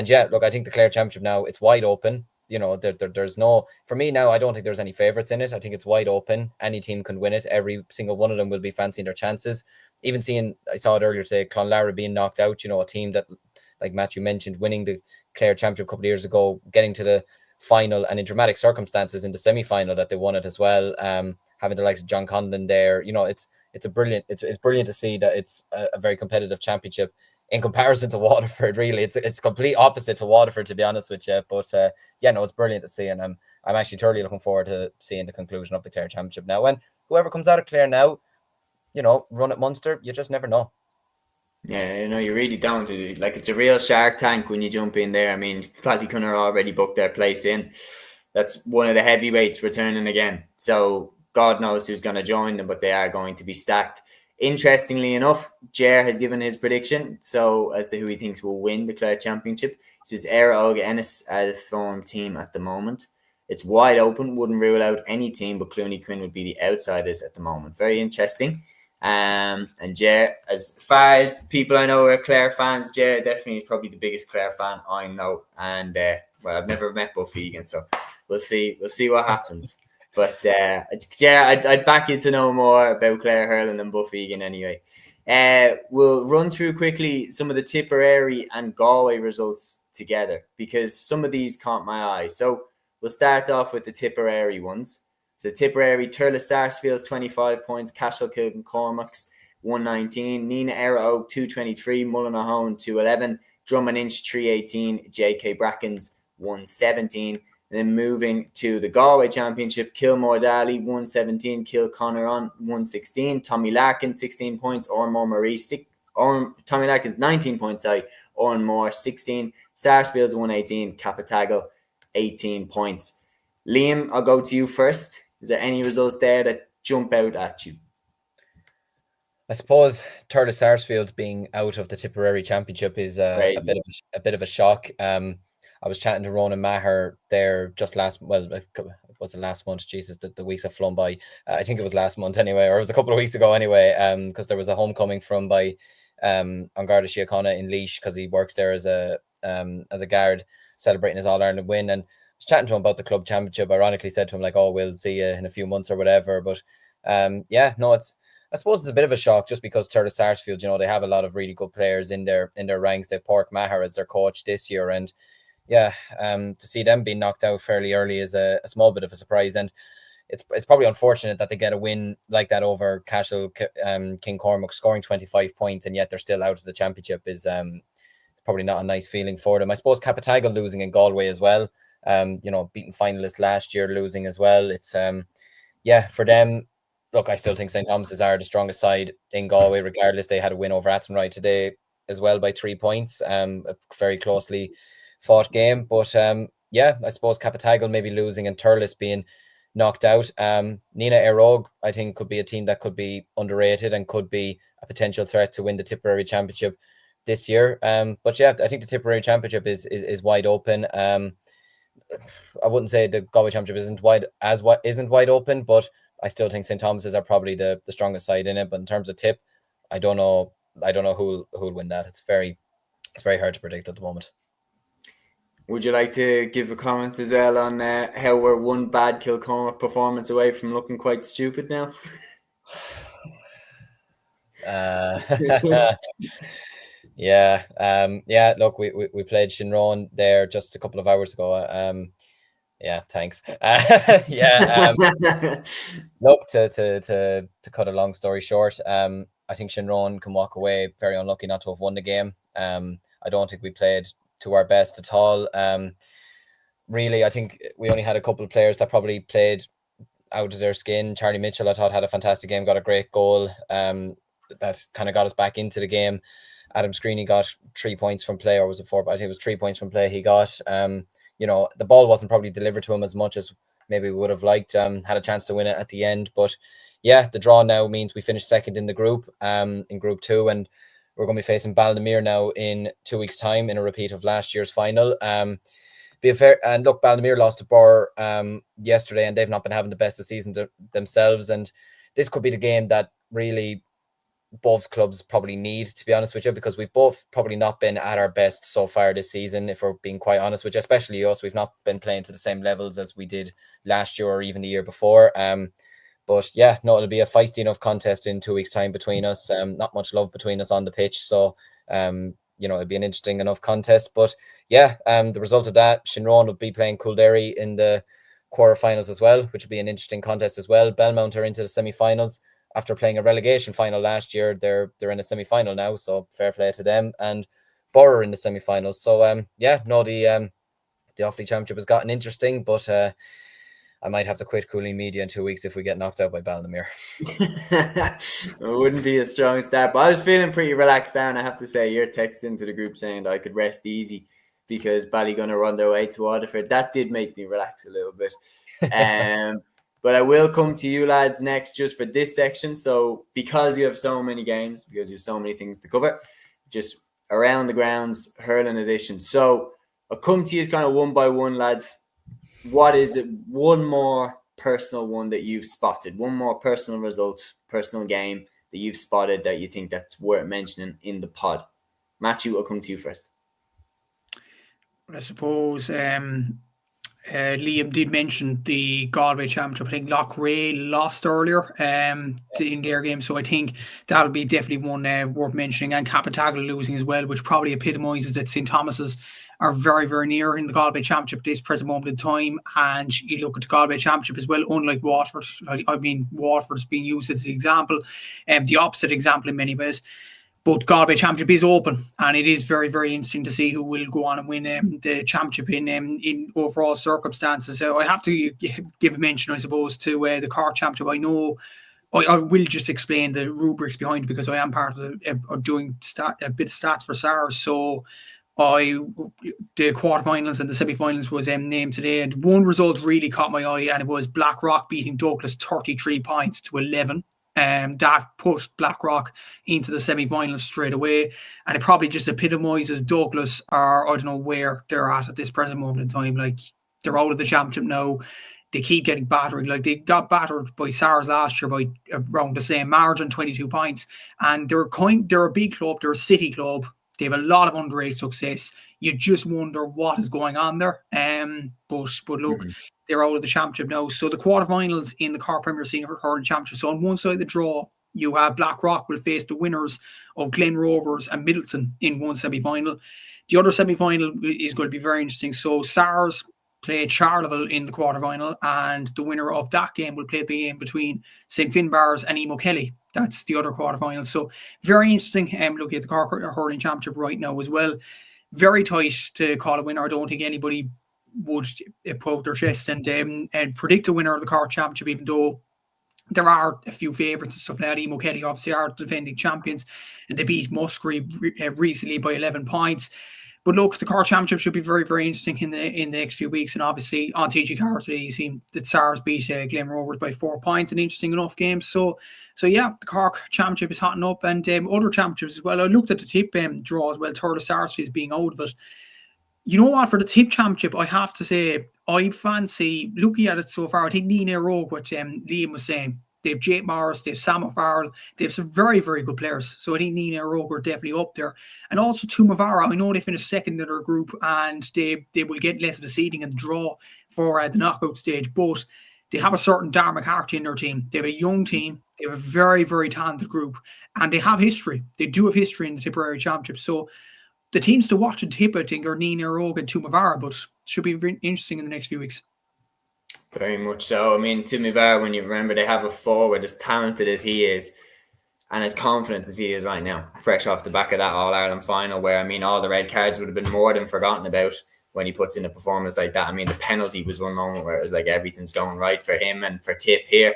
[SPEAKER 2] yeah, look, I think the Clare Championship now, it's wide open. You know, there's no, for me now, I don't think there's any favourites in it. I think it's wide open. Any team can win it. Every single one of them will be fancying their chances. Even seeing, I saw it earlier today, Clonlara being knocked out, you know, a team that, like Matthew mentioned, winning the Clare Championship a couple of years ago, getting to the final, and in dramatic circumstances in the semi-final that they won it as well. Having the likes of John Conlon there, you know, it's brilliant to see that it's a very competitive championship in comparison to Waterford. Really, it's complete opposite to Waterford, to be honest with you. But yeah, no, it's brilliant to see, and I'm actually thoroughly looking forward to seeing the conclusion of the Clare Championship now. When whoever comes out of Clare now, you know, run at Munster, you just never know.
[SPEAKER 1] Yeah, you know, you really don't. Like, it's a real Shark Tank when you jump in there. I mean, Ballygunner already booked their place in. That's one of the heavyweights returning again. So God knows who's going to join them, but they are going to be stacked. Interestingly enough, Jer has given his prediction, so as to who he thinks will win the Clare Championship. He says Éire Óg Ennis are the form team at the moment. It's wide open, wouldn't rule out any team, but Clooney Quinn would be the outsiders at the moment. Very interesting. And Jer, as far as people I know are Clare fans, Jer definitely is probably the biggest Clare fan I know. And well, I've never met Buff Egan, so we'll see what happens. But Jer, I'd back you to know more about Clare hurling than Buff Egan anyway. We'll run through quickly some of the Tipperary and Galway results together, because some of these caught my eye. So we'll start off with the Tipperary ones. So Tipperary, Turles Sarsfields 25 points, Cashel and Cormac's 119, Nina Éire Óg 223, Mullinahone 211, Drum and Inch 318, JK Bracken's 117. And then moving to the Galway Championship, Kilmore Daly 117, Kilconnor on 116, Tommy Larkin 16 points, Ormore Marie Tommy Larkin's 19 points, Ormore 16, Sarsfields 118, Capatagal 18 points. Liam, I'll go to you first. Is there any results there that jump out at you?
[SPEAKER 2] I suppose Turles Sarsfield being out of the Tipperary Championship is a bit of a shock. I was chatting to Ronan Maher there just was it last month? Jesus, the weeks have flown by. I think it was last month anyway, or it was a couple of weeks ago anyway. Because there was a homecoming from by An Garda Síochána in Laois, because he works there as a guard celebrating his All Ireland win. And I was chatting to him about the club championship. Ironically, said to him like, "Oh, we'll see you in a few months or whatever." But I suppose it's a bit of a shock just because Turles Sarsfield, they have a lot of really good players in their ranks. They've Pádraig Maher as their coach this year, and to see them being knocked out fairly early is a small bit of a surprise. And it's probably unfortunate that they get a win like that over Cashel King Cormac, scoring 25 points, and yet they're still out of the championship is probably not a nice feeling for them. I suppose Capitagle losing in Galway as well, beating finalists last year, losing as well. It's for them. Look, I still think St Thomas's are the strongest side in Galway. Regardless, they had a win over Athenry today as well by 3 points. A very closely fought game, but I suppose Capitagle maybe losing and Turles being knocked out. Nina Airog, I think, could be a team that could be underrated and could be a potential threat to win the Tipperary Championship this year. I think the Tipperary Championship is wide open. I wouldn't say the Galway Championship isn't wide open, but I still think St Thomas's are probably the strongest side in it. But in terms of tip, I don't know who'll win that. It's very hard to predict at the moment.
[SPEAKER 1] Would you like to give a comment as well on how we're one bad Kilcormac performance away from looking quite stupid now? Look, we played Shinrone there just a couple of hours ago. Thanks. Look, to cut a long story short, I think Shinrone can walk away very unlucky not to have won the game. I don't think we played to our best at all. Really, I think we only had a couple of players that probably played out of their skin. Charlie Mitchell, I thought, had a fantastic game, got a great goal that kind of got us back into the game. Adam Screeney got 3 points from play, or was it 4? I think it was 3 points from play he got. The ball wasn't probably delivered to him as much as maybe we would have liked. Had a chance to win it at the end. But the draw now means we finished second in the group, in Group 2, and we're going to be facing Ballygunner now in 2 weeks' time in a repeat of last year's final. And look, Ballygunner lost to Burr yesterday, and they've not been having the best of seasons themselves. And this could be the game that really both clubs probably need, to be honest with you, because we've both probably not been at our best so far this season, if we're being quite honest with you, especially us. We've not been playing to the same levels as we did last year or even the year before. It'll be a feisty enough contest in 2 weeks' time between us. Not much love between us on the pitch, so it'll be an interesting enough contest. But the result of that, Shinrone will be playing Kildare in the quarterfinals as well, which will be an interesting contest as well. Belmont are into the semi-finals after playing a relegation final last year. They're in a semi-final now, so fair play to them. And Burr are in the semi-finals. So the Offaly Championship has gotten interesting, but I might have to quit Cúilín Media in 2 weeks if we get knocked out by Ballygunner. It wouldn't be a strong start, but I was feeling pretty relaxed down. I have to say, your text into the group saying that I could rest easy because Ballygunner were on their way to Waterford. That did make me relax a little bit. But I will come to you lads next just for this section. So because you have so many games, because you have so many things to cover, just around the grounds, hurling edition. So I'll come to you kind of one by one, lads. What is it? One more personal one that you've spotted, one more personal result, personal game that you've spotted that you think that's worth mentioning in the pod. Matthew, I'll come to you first.
[SPEAKER 4] I suppose Liam did mention the Galway Championship. I think Loughrea lost earlier in their game, so I think that'll be definitely one worth mentioning. And Capitagle losing as well, which probably epitomises that St Thomas's are very, very near in the Galway Championship at this present moment in time. And you look at the Galway Championship as well, unlike Waterford. I mean, Waterford's being used as the example, the opposite example in many ways. But Galway Championship is open, and it is very, very interesting to see who will go on and win the championship in overall circumstances. So I have to give a mention, I suppose, to the CORK Championship. I know I will just explain the rubrics behind it because I am part of doing a bit of stats for SARS. So the quarterfinals and the semi-finals was named today, and one result really caught my eye, and it was Blackrock beating Douglas 33 points to 11. That put Blackrock into the semi-finals straight away, and it probably just epitomises Douglas, or I don't know where they're at this present moment in time. Like, they're out of the championship now. They keep getting battered. Like, they got battered by SARS last year by around the same margin, 22 points. And they're a big club. They're a city club. They have a lot of underage success. You just wonder what is going on there. But look, they're out of the championship now. So the quarterfinals in the CORK Premier Senior Hurling Championship. So on one side of the draw, you have Blackrock will face the winners of Glen Rovers and Middleton in one semi-final. The other semi-final is going to be very interesting. So SARS play Charleville in the quarterfinal, and the winner of that game will play the game between St Finbarrs and Emo Kelly. That's the other quarterfinal. So very interesting. Look at the CORK Hurling Championship right now as well. Very tight to call a winner. I don't think anybody would put out their chest and predict a winner of the CORK Championship, even though there are a few favourites and stuff like that. Emo Kelly obviously are defending champions, and they beat Muskerry recently by 11 points. But look, the CORK Championship should be very, very interesting in the next few weeks. And obviously on TG Car today, you see that SARS beat Glen Rovers by 4 points. An interesting enough game. So yeah, the CORK Championship is hotting up, and other championships as well. I looked at the tip draw as well. Third of SARS is being out of it. You know what? For the tip championship, I have to say, I'd fancy, looking at it so far, I think Nina Rogue, what Liam was saying. They have Jake Morris, they have Sam O'Farrell, they have some very, very good players. So I think Nina Rogue are definitely up there. And also Tumavara, I know they finished second in their group, and they will get less of a seeding and draw for the knockout stage. But they have a certain Dar McCarthy in their team. They have a young team. They have a very, very talented group. And they have history. They do have history in the Tipperary Championship. So the teams to watch and tip, I think, are Nina Rogue and Tumavara, but should be interesting in the next few weeks.
[SPEAKER 1] Very much so. I mean, Tumavara, when you remember, they have a forward as talented as he is and as confident as he is right now, fresh off the back of that All-Ireland final where, I mean, all the red cards would have been more than forgotten about when he puts in a performance like that. I mean, the penalty was one moment where it was like everything's going right for him and for Tip here.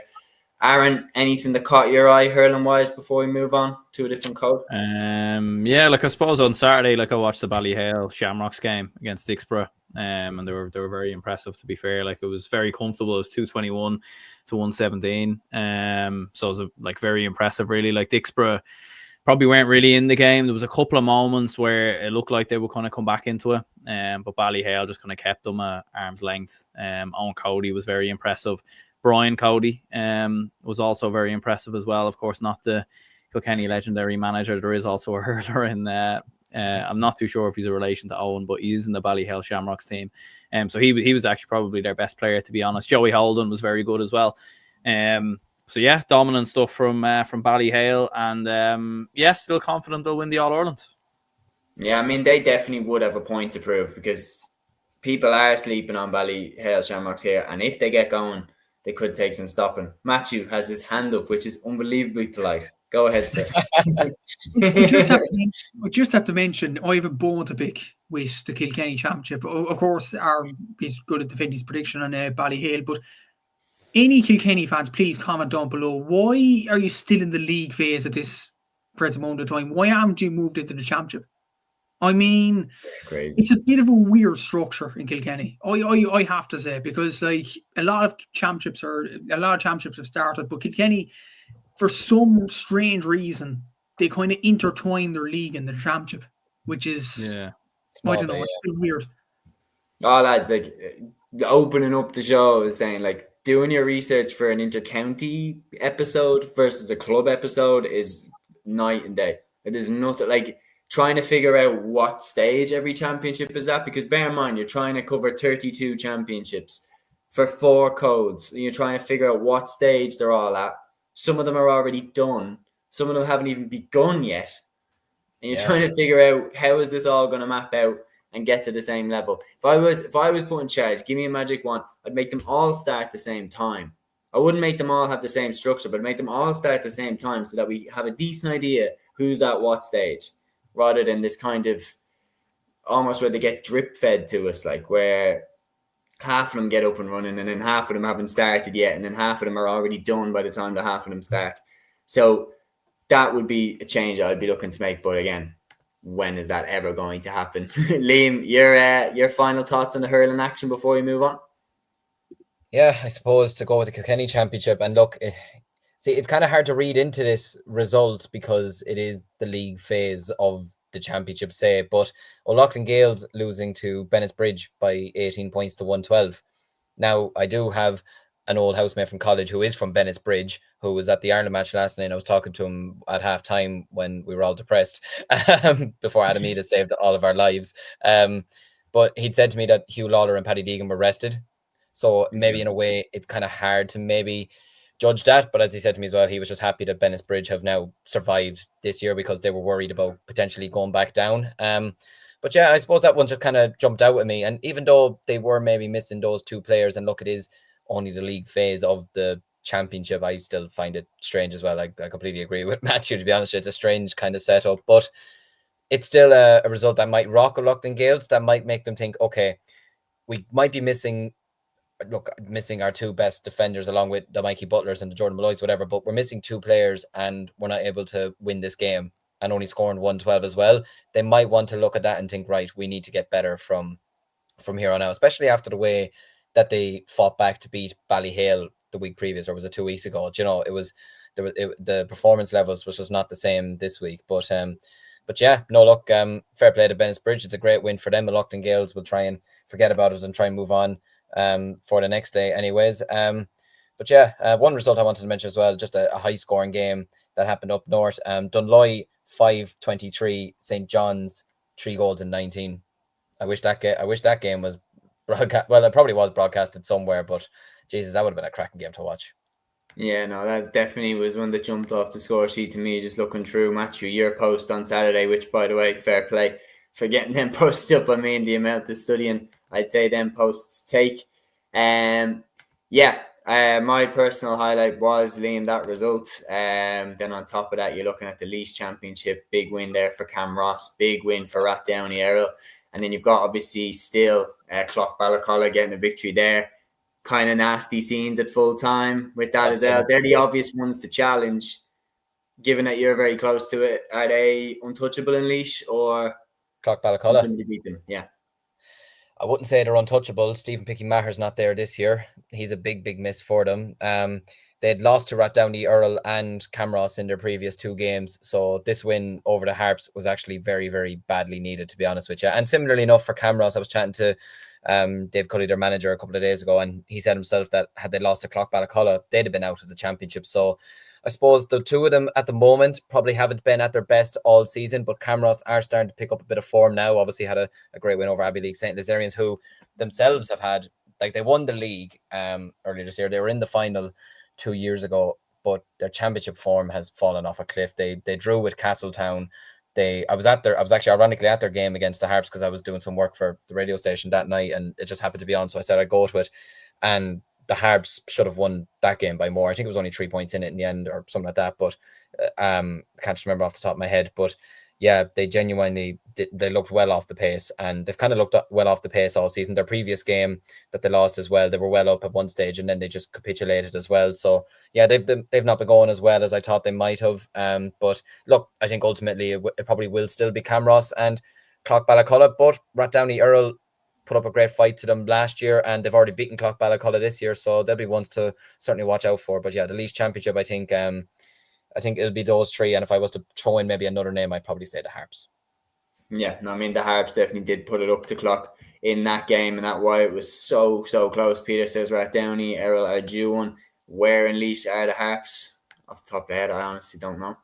[SPEAKER 1] Aaron, anything that caught your eye hurling-wise before we move on to a different code?
[SPEAKER 3] Yeah, like I suppose on Saturday, like I watched the Ballyhale Shamrocks game against Dixborough. And they were very impressive, to be fair. Like, it was very comfortable. It was 221 to 117. So it was like very impressive, really. Like, Dixborough probably weren't really in the game. There was a couple of moments where it looked like they would kind of come back into it. But Ballyhale just kind of kept them at arm's length. Owen Cody was very impressive. Brian Cody was also very impressive as well. Of course, not the Kilkenny legendary manager. There is also a hurler in there. I'm not too sure if he's a relation to Owen, but he's in the Ballyhale Shamrocks team. So he was actually probably their best player, to be honest. Joey Holden was very good as well. So yeah, dominant stuff from Ballyhale, and still confident they'll win the All-Ireland.
[SPEAKER 1] Yeah, I mean, they definitely would have a point to prove, because people are sleeping on Ballyhale Shamrocks here, and if they get going, they could take some stopping. Matthew has his hand up, which is unbelievably polite. Go ahead, sir.
[SPEAKER 4] we just have to mention, I have a bone to pick with the Kilkenny Championship. Of course, he's good at defending his prediction on Ballyhale, but any Kilkenny fans, please comment down below. Why are you still in the league phase at this present moment of time? Why haven't you moved into the Championship? I mean,
[SPEAKER 1] crazy.
[SPEAKER 4] It's a bit of a weird structure in Kilkenny. I have to say, because like a lot of championships have started, but Kilkenny, for some strange reason, they kind of intertwine their league and the championship, which is I don't know, it's a bit weird.
[SPEAKER 1] Oh, lads, like opening up the show is saying, like, doing your research for an inter-county episode versus a club episode is night and day. It is nothing like trying to figure out what stage every championship is at, because bear in mind, you're trying to cover 32 championships for 4 codes. You're trying to figure out what stage they're all at. Some of them are already done. Some of them haven't even begun yet. And you're trying to figure out, how is this all going to map out and get to the same level? If I was put in charge, give me a magic wand, I'd make them all start at the same time. I wouldn't make them all have the same structure, but make them all start at the same time so that we have a decent idea who's at what stage, rather than this kind of almost where they get drip fed to us, like where half of them get up and running and then half of them haven't started yet, and then half of them are already done by the time that half of them start. So that would be a change I'd be looking to make. But again, when is that ever going to happen? Liam, your final thoughts on the hurling action before we move on?
[SPEAKER 2] Yeah, I suppose to go with the Kilkenny Championship, and look, See, it's kind of hard to read into this result because it is the league phase of the championship, say, but O'Loughlin Gaels losing to Bennettsbridge by 18 points to 112. Now, I do have an old housemate from college who is from Bennettsbridge, who was at the Ireland match last night. And I was talking to him at half time when we were all depressed before Adamita saved all of our lives. But he'd said to me that Hugh Lawler and Paddy Deegan were rested. So maybe in a way, it's kind of hard to maybe judge that. But as he said to me as well, he was just happy that Bennettsbridge have now survived this year because they were worried about potentially going back down. But yeah, I suppose that one just kind of jumped out at me. And even though they were maybe missing those two players, and look, it is only the league phase of the championship, I still find it strange as well. I completely agree with Matthew, to be honest. It's a strange kind of setup, but it's still a result that might rock O'Loughlin Gaels, that might make them think, okay, we might be missing our two best defenders along with the Mikey Butlers and the Jordan Malloys, whatever, but we're missing two players and we're not able to win this game and only scoring 112 as well. They might want to look at that and think, right, we need to get better from here on out, especially after the way that they fought back to beat Ballyhale the week previous, or was it 2 weeks ago? Do you know, the performance levels was just not the same this week. But yeah, no, look, fair play to Bennettsbridge. It's a great win for them. O'Loughlin Gaels will try and forget about it and try and move on for the next day anyways. But yeah, one result I wanted to mention as well, just a high scoring game that happened up north. Dunloy 5-23, St John's 3 goals in 19. I wish that game was broadcast. Well, it probably was broadcasted somewhere, but Jesus, that would have been a cracking game to watch.
[SPEAKER 1] Yeah, no, that definitely was one that jumped off the score sheet to me, just looking through. Matthew, your post on Saturday, which, by the way, fair play for getting them posts up. I mean, the amount of studying I'd say them posts take. My personal highlight was Liam, that result. Then on top of that, you're looking at the LAOIS Championship, big win there for Cam Ross, big win for Rathdowney Errol. And then you've got obviously still Clough Ballacolla getting a victory there. Kind of nasty scenes at full time with that as well. They're the obvious ones to challenge, given that you're very close to it. Are they untouchable in LAOIS or
[SPEAKER 2] Clough Ballacolla?
[SPEAKER 1] Somebody beat them? Yeah.
[SPEAKER 2] I wouldn't say they're untouchable. Stephen Picky-Maher's not there this year. He's a big miss for them. They'd lost to Rathdowney Errol and Camross in their previous 2 games. So this win over the Harps was actually very, very badly needed, to be honest with you. And similarly enough for Camross, I was chatting to Dave Cully, their manager, a couple of days ago, and he said himself that had they lost to Clough Ballacolla, they'd have been out of the championship. So I suppose the two of them at the moment probably haven't been at their best all season, but Camross are starting to pick up a bit of form now. Obviously had a great win over Abbey League St. Lazarians, who themselves have had, like, they won the league earlier this year. They were in the final 2 years ago, but their championship form has fallen off a cliff. They drew with Castletown. I was actually ironically at their game against the Harps because I was doing some work for the radio station that night and it just happened to be on, so I said I'd go to it. And the Harps should have won that game by more. I think it was only 3 points in it in the end or something like that, but can't just remember off the top of my head. But yeah, they genuinely they looked well off the pace, and they've kind of looked well off the pace all season. Their previous game that they lost as well, they were well up at one stage and then they just capitulated as well. So yeah, they've not been going as well as I thought they might have. But look, I think ultimately it probably will still be Camross and Clough Ballacolla, but Rathdowney Errol put up a great fight to them last year, and they've already beaten Clough Ballacolla this year, so they'll be ones to certainly watch out for. But yeah, the LAOIS Championship, I think it'll be those 3, and if I was to throw in maybe another name, I'd probably say the Harps.
[SPEAKER 1] Yeah, no, I mean, the Harps definitely did put it up to Clough in that game, and that's why it was so close. Peter says Rathdowney Errol are due one. Where in LAOIS are the Harps? Off the top of the head, I honestly don't know.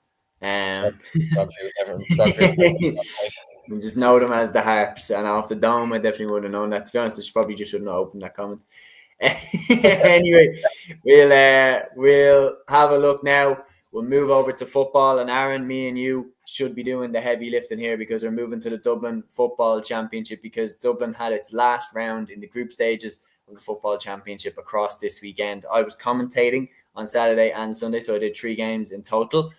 [SPEAKER 1] We just know them as the Harps, and off the dome, I definitely would have known that. To be honest, I probably just shouldn't have opened that comment. Anyway, we'll have a look now. We'll move over to football, and Aaron, me and you should be doing the heavy lifting here because we're moving to the Dublin Football Championship, because Dublin had its last round in the group stages of the Football Championship across this weekend. I was commentating on Saturday and Sunday, so I did 3 games in total.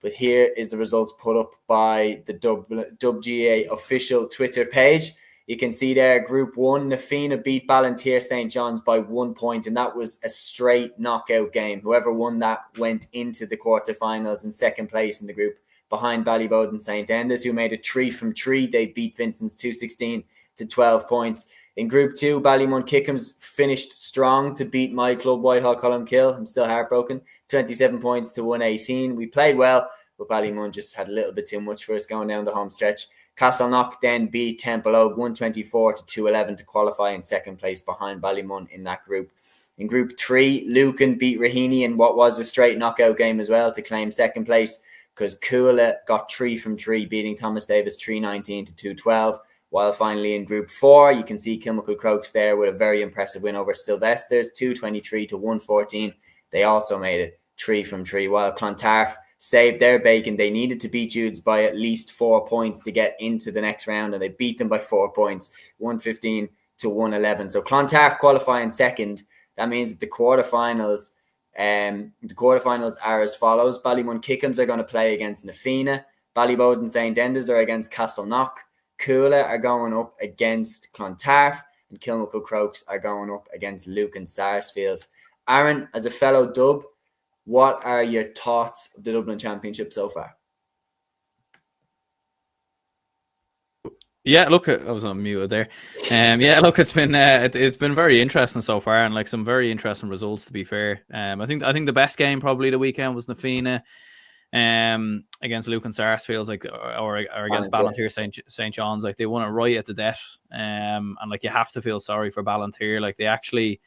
[SPEAKER 1] But here is the results put up by the WGA official Twitter page. You can see there, Group 1, Nafina beat Ballantyre St John's by 1 point, and that was a straight knockout game. Whoever won that went into the quarterfinals in second place in the group, behind Ballybowden St Enda's, who made it 3 from 3. They beat Vincent's 216 to 12 points. In Group 2, Ballymun finished strong to beat my club, Whitehall Columkill. I'm still heartbroken. 27 points to 118. We played well, but Ballymun just had a little bit too much for us going down the home stretch. Castleknock then beat Temple Oak 124 to 211 to qualify in second place behind Ballymun in that group. In Group 3, Lucan beat Raheny in what was a straight knockout game as well to claim second place, because Oola got 3 from 3, beating Thomas Davis 319 to 212. While finally in Group 4, you can see Kilmacud Crokes there with a very impressive win over Sylvester's 223 to 114. They also made it 3 from 3, while Clontarf saved their bacon. They needed to beat Jude's by at least 4 points to get into the next round, and they beat them by 4 points, 115 to 111. So Clontarf qualifying second. That means that the quarterfinals are as follows. Ballymun Kickham's are going to play against Na Fianna. Ballybowden St Enda's are against Castleknock. Coola are going up against Clontarf, and Kilmacud Crokes are going up against Lucan Sarsfields. Aaron, as a fellow Dub, what are your thoughts of the Dublin Championship so far?
[SPEAKER 3] Yeah, look, I was on mute there. Yeah, look, it's been very interesting so far, and like some very interesting results, to be fair. I think the best game probably the weekend was Na Fianna against Lucan Sarsfields, like or against Ballantyre St John's. Like they won it right at the death. And like you have to feel sorry for Ballantyre. Like they actually,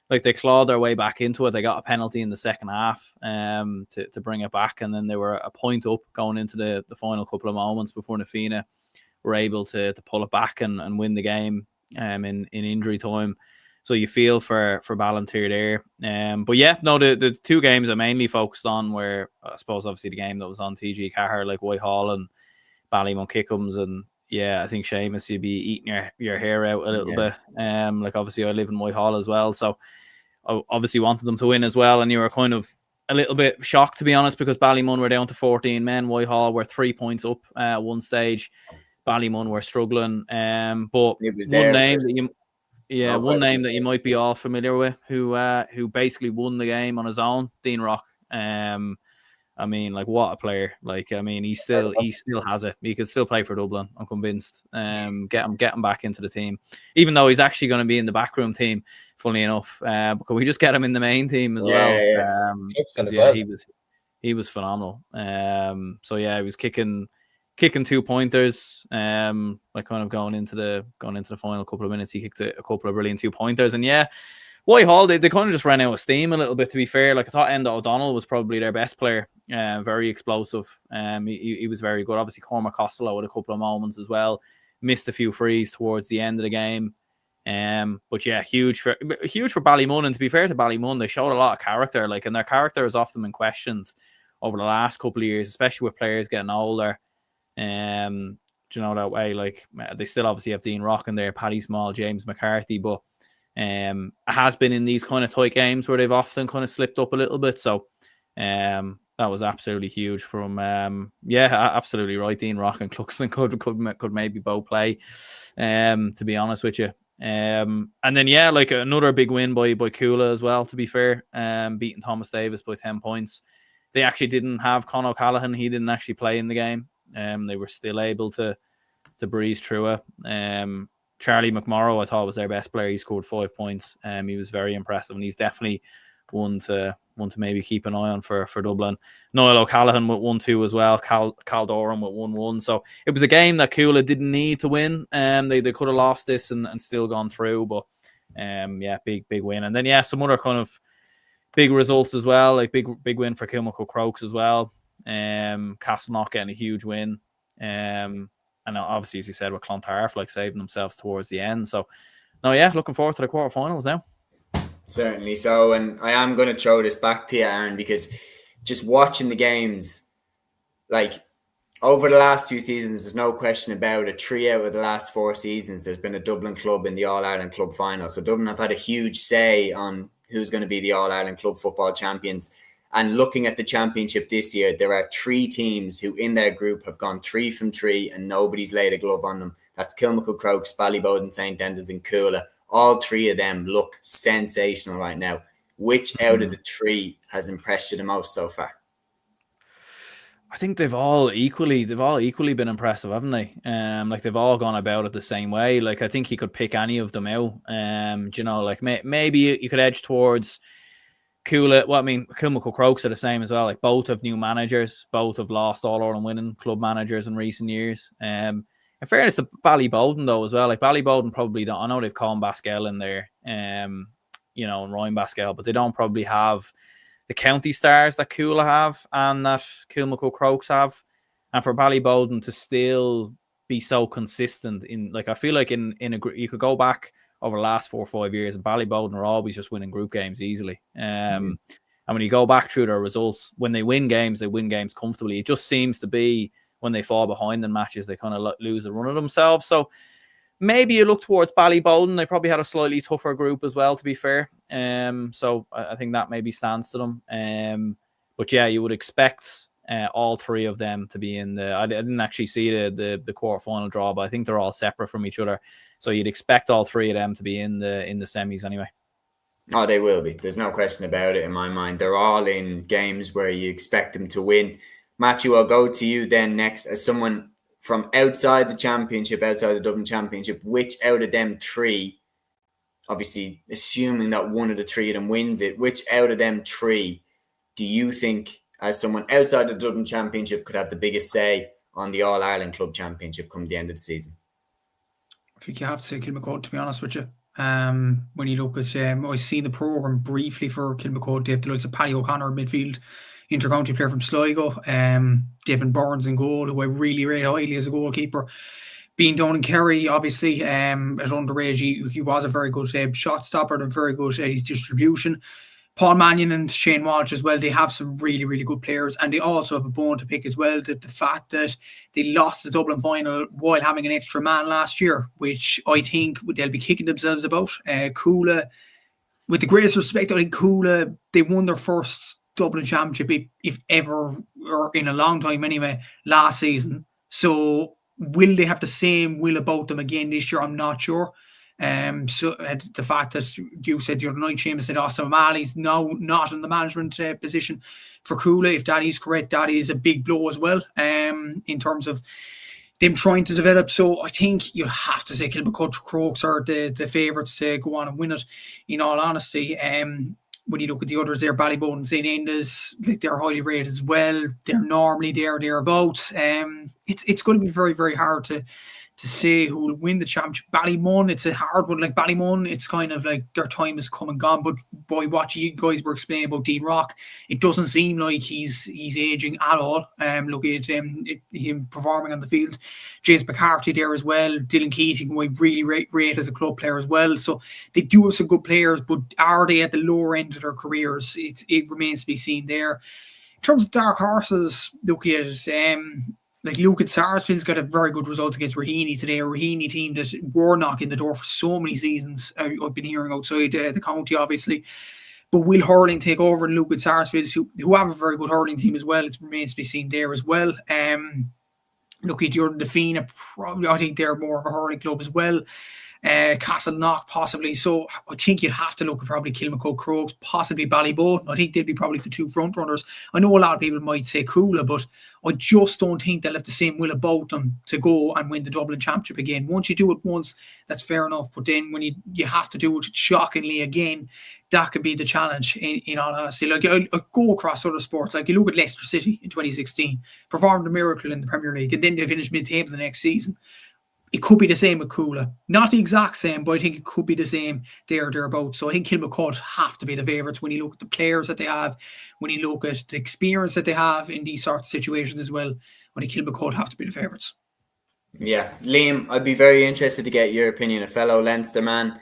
[SPEAKER 3] like they clawed their way back into it. They got a penalty in the second half to bring it back, and then they were a point up going into the final couple of moments before Na Fianna were able to pull it back and win the game in injury time. So you feel for Ballantyre there. But yeah, no, the two games I mainly focused on were, I suppose, obviously the game that was on TG Cahir, like Whitehall and Ballymun Kickham's. And yeah, I think Seamus, you'd be eating your hair out a little bit. Like obviously I live in Whitehall as well, so I obviously wanted them to win as well. And you were kind of a little bit shocked, to be honest, because Ballymun were down to 14 men. Whitehall were 3 points up at one stage. Ballymun were struggling. But one name that you might be all familiar with, who basically won the game on his own, Dean Rock. I mean, like, what a player! Like, I mean, he still has it. He could still play for Dublin, I'm convinced. Get him back into the team, even though he's actually going to be in the backroom team. Funnily enough, but we just get him in the main team as well. He was phenomenal. So yeah, he was kicking 2 pointers. Like kind of going into the final couple of minutes, he kicked a couple of brilliant 2 pointers, and yeah. Whitehall, they kind of just ran out of steam a little bit, to be fair. Like I thought Enda O'Donnell was probably their best player. Very explosive. He was very good. Obviously, Cormac Costello had a couple of moments as well. Missed a few frees towards the end of the game. But yeah, huge for Ballymun. And to be fair to Ballymun, they showed a lot of character. Like, and their character has often been questioned over the last couple of years, especially with players getting older. Do you know that way? Like they still obviously have Dean Rock in there, Paddy Small, James McCarthy, but it has been in these kind of tight games where they've often kind of slipped up a little bit. So that was absolutely huge from absolutely right. Dean Rock and Cluxton could maybe both play, to be honest with you. And then yeah, like another big win by Oola as well, to be fair. Beating Thomas Davis by 10 points. They actually didn't have Con O'Callaghan. He didn't actually play in the game. They were still able to breeze through it. Charlie McMorrow, I thought, was their best player. He scored 5 points. He was very impressive, and he's definitely one to maybe keep an eye on for Dublin. Noel O'Callaghan with 1-2 as well. Cal Doran with 1-1. So it was a game that Oola didn't need to win. They could have lost this and still gone through, but big win. And then some other kind of big results as well, like big win for Kilmacud Crokes as well. Castleknock getting a huge win. And obviously, as you said, with Clontarf, like saving themselves towards the end. So, looking forward to the quarterfinals now.
[SPEAKER 1] Certainly so. And I am going to throw this back to you, Aaron, because just watching the games, like over the last 2 seasons, there's no question about it. 3 out of the last 4 seasons, there's been a Dublin club in the All-Ireland Club final. So Dublin have had a huge say on who's going to be the All-Ireland Club football champions. And looking at the championship this year, there are 3 teams who in their group have gone 3 from 3 and nobody's laid a glove on them. That's Kilmacud Crokes, Ballybowden St Enda's and Oola. All 3 of them look sensational right now. Which out of the 3 has impressed you the most so far?
[SPEAKER 3] I think they've all equally been impressive, haven't they? Like they've all gone about it the same way. Like I think you could pick any of them out. You know, like maybe you could edge towards Coola. Well, I mean, Kilmacud Crokes are the same as well. Like both have new managers, both have lost All Ireland winning club managers in recent years. In fairness to Ballyboden though as well, like Ballyboden probably don't. I know they've Colin Baskell in there, you know, and Ryan Baskell, but they don't probably have the county stars that Coola have and that Kilmacud Crokes have. And for Ballyboden to still be so consistent in, like, I feel like in you could go back over the last 4 or 5 years, and Ballyboden are always just winning group games easily. And when you go back through their results, when they win games comfortably. It just seems to be when they fall behind in matches, they kind of lose a run of themselves. So maybe you look towards Ballyboden. They probably had a slightly tougher group as well, to be fair. So I think that maybe stands to them. But yeah, you would expect all three of them to be in the. I didn't actually see the quarterfinal draw, but I think they're all separate from each other. So you'd expect all three of them to be in the semis anyway.
[SPEAKER 1] Oh, they will be. There's no question about it in my mind. They're all in games where you expect them to win. Matthew, I'll go to you then next as someone from outside the championship, outside the Dublin Championship. Which out of them three, obviously assuming that one of the three of them wins it, which out of them three do you think, as someone outside the Dublin Championship, could have the biggest say on the All-Ireland Club Championship come the end of the season?
[SPEAKER 4] I think you have to say Kilmacud, to be honest with you. When you look at, I've seen the programme briefly for Kilmacud. They have the likes of Paddy O'Connor midfield, inter-county player from Sligo, Devin Burns in goal, who I really rate highly as a goalkeeper. Being down in Kerry, obviously, at underage, he was a very good shot stopper and very good at his distribution. Paul Mannion and Shane Walsh as well, they have some really, really good players, and they also have a bone to pick as well. That the fact that they lost the Dublin final while having an extra man last year, which I think they'll be kicking themselves about. Coola, with the greatest respect, I think Coola, they won their first Dublin Championship, if ever, or in a long time anyway, last season. So will they have the same will about them again this year? I'm not sure. So the fact that you said the other night, Seamus, said Austin O'Malley's now not in the management position for Coola. If that is correct, that is a big blow as well, in terms of them trying to develop. So I think you have to say Kilmacud Crokes are the favourites to go on and win it, in all honesty. When you look at the others there, Ballyboden and St Enda's, like, they're highly rated as well. They're normally thereabouts. It's going to be very, very hard to say who will win the championship. Ballymun, it's a hard one. Like Ballymun, it's kind of like their time has come and gone. But boy, what you guys were explaining about Dean Rock, it doesn't seem like he's aging at all. Look at him performing on the field. James McCarthy there as well. Dylan Keating, who I really rate as a club player as well. So they do have some good players, but are they at the lower end of their careers? It remains to be seen there. In terms of dark horses, look at like Luke at Sarsfield's got a very good result against Raheny today. A Raheny team that were knocking the door for so many seasons. I've been hearing outside the county, obviously. But will hurling take over and Luke at Sarsfield's, who have a very good hurling team as well? It remains to be seen there as well. Look at your Defina, probably, I think they're more of a hurling club as well. Castleknock possibly. So I think you'd have to look at probably Kilmacud Crokes, possibly Ballyboden. I think they'd be probably the two front runners. I know a lot of people might say Coola, but I just don't think they'll have the same will about them to go and win the Dublin Championship again. Once you do it once, that's fair enough. But then when you have to do it shockingly again, that could be the challenge, in all honesty. Like, I go across other sports. Like, you look at Leicester City in 2016, performed a miracle in the Premier League, and then they finished mid-table the next season. It could be the same with Coola. Not the exact same, but I think it could be the same thereabouts. So I think Kilmacud have to be the favourites when you look at the players that they have, when you look at the experience that they have in these sorts of situations as well. I think Kilmacud have to be the favourites.
[SPEAKER 1] Yeah. Liam, I'd be very interested to get your opinion, a fellow Leinster man,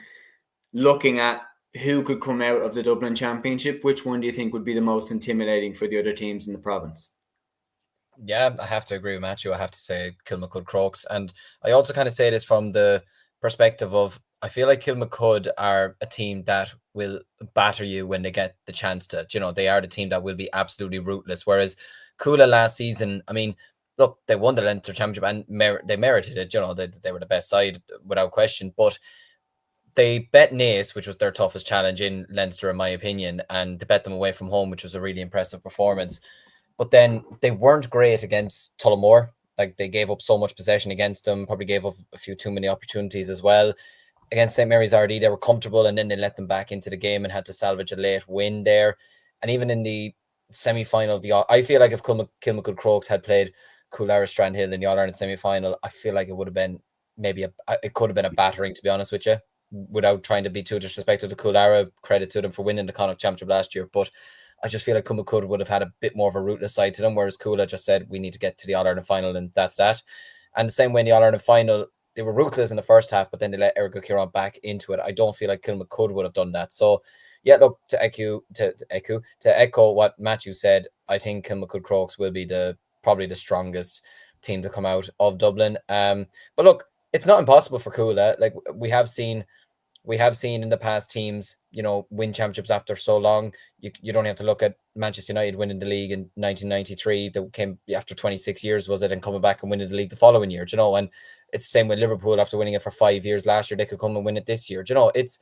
[SPEAKER 1] looking at who could come out of the Dublin Championship. Which one do you think would be the most intimidating for the other teams in the province?
[SPEAKER 2] Yeah, I have to agree with Matthew. I have to say Kilmacud Crokes. And I also kind of say this from the perspective of, I feel like Kilmacud are a team that will batter you when they get the chance to. You know, they are the team that will be absolutely ruthless. Whereas Coola last season, I mean, look, they won the Leinster Championship and they merited it. You know, they were the best side without question. But they bet Naas, which was their toughest challenge in Leinster, in my opinion, and they bet them away from home, which was a really impressive performance. but then they weren't great against Tullamore. Like, they gave up so much possession against them, probably gave up a few too many opportunities as well. Against St Mary's RD, they were comfortable, and then they let them back into the game and had to salvage a late win there. And even in the semi-final, I feel like if Kilmacud Crokes had played Coolara Strandhill in the All-Ireland semi-final, I feel like it would have been it could have been a battering, to be honest with you, without trying to be too disrespectful to Coolara. Credit to them for winning the Connacht Championship last year, but I just feel like Kilmacud would have had a bit more of a rootless side to them, whereas Coola just said, we need to get to the All-Ireland final, and that's that. And the same way in the All-Ireland final, they were ruthless in the first half, but then they let Eric O'Kieran back into it. I don't feel like Kilmacud would have done that. So, yeah, look, to echo what Matthew said, I think Kilmacud Crokes will be probably the strongest team to come out of Dublin. But look, it's not impossible for Coola. Like, we have seen in the past teams, win championships after so long. You don't have to look at Manchester United winning the league in 1993. That came after 26 years, was it, and coming back and winning the league the following year. And it's the same with Liverpool after winning it for 5 years last year. They could come and win it this year. It's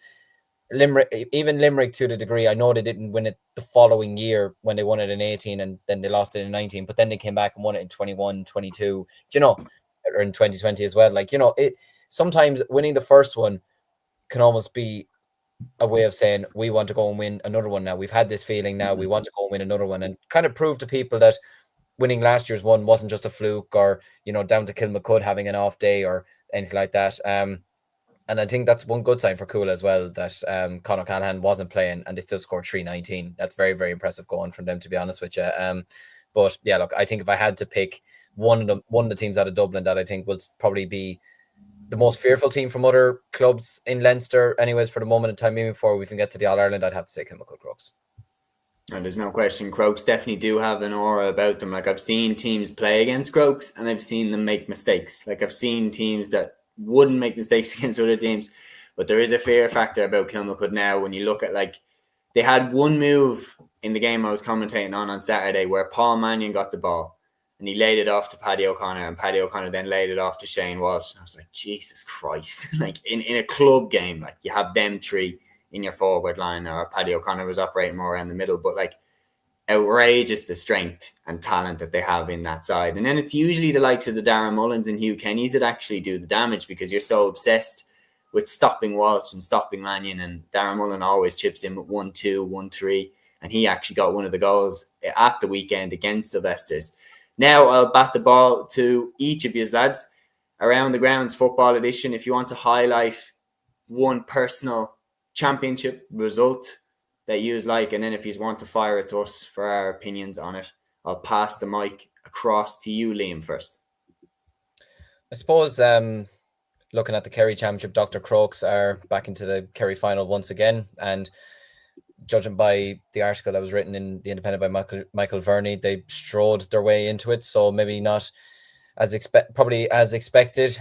[SPEAKER 2] Limerick, even Limerick to the degree. I know they didn't win it the following year when they won it in 18 and then they lost it in 19, but then they came back and won it in 21, 22, or in 2020 as well. It sometimes winning the first one can almost be a way of saying, we want to go and win another one now. We've had this feeling now. We want to go and win another one, and kind of prove to people that winning last year's one wasn't just a fluke, or, down to Kilmacud having an off day or anything like that. And I think that's one good sign for Coola as well, that Conor Callahan wasn't playing and they still scored 319. That's very, very impressive going from them, to be honest with you. But yeah, look, I think if I had to pick one of the teams out of Dublin that I think will probably be the most fearful team from other clubs in Leinster, anyways, for the moment in time, moving forward, we can get to the All-Ireland, I'd have to say Kilmacud Crokes.
[SPEAKER 1] And there's no question, Crokes definitely do have an aura about them. Like, I've seen teams play against Crokes and I've seen them make mistakes. Like, I've seen teams that wouldn't make mistakes against other teams, but there is a fear factor about Kilmacud now. When you look at, like, they had one move in the game I was commentating on Saturday where Paul Mannion got the ball and he laid it off to Paddy O'Connor, and Paddy O'Connor then laid it off to Shane Walsh. And I was like, Jesus Christ. Like, in a club game, like, you have them three in your forward line, or Paddy O'Connor was operating more around the middle, but, like, outrageous the strength and talent that they have in that side. And then it's usually the likes of the Darren Mullins and Hugh Kenny's that actually do the damage, because you're so obsessed with stopping Walsh and stopping Mannion, and Darren Mullen always chips in with 1-2, 1-3, and he actually got one of the goals at the weekend against Sylvester's. Now I'll bat the ball to each of you lads. Around the Grounds Football Edition, if you want to highlight one personal championship result that you like, and then if you want to fire it to us for our opinions on it, I'll pass the mic across to you, Liam, first.
[SPEAKER 2] I suppose looking at the Kerry Championship, Dr. Crokes are back into the Kerry final once again, and judging by the article that was written in The Independent by Michael Verney, they strode their way into it, so maybe not probably as expected.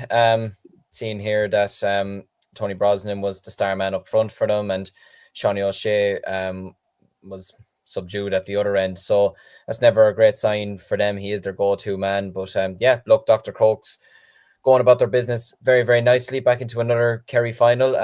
[SPEAKER 2] Seeing here that Tony Brosnan was the star man up front for them, and Shawnee O'Shea was subdued at the other end, so that's never a great sign for them. He is their go-to man, but yeah, look, Dr. Crokes going about their business very, very nicely, back into another Kerry final,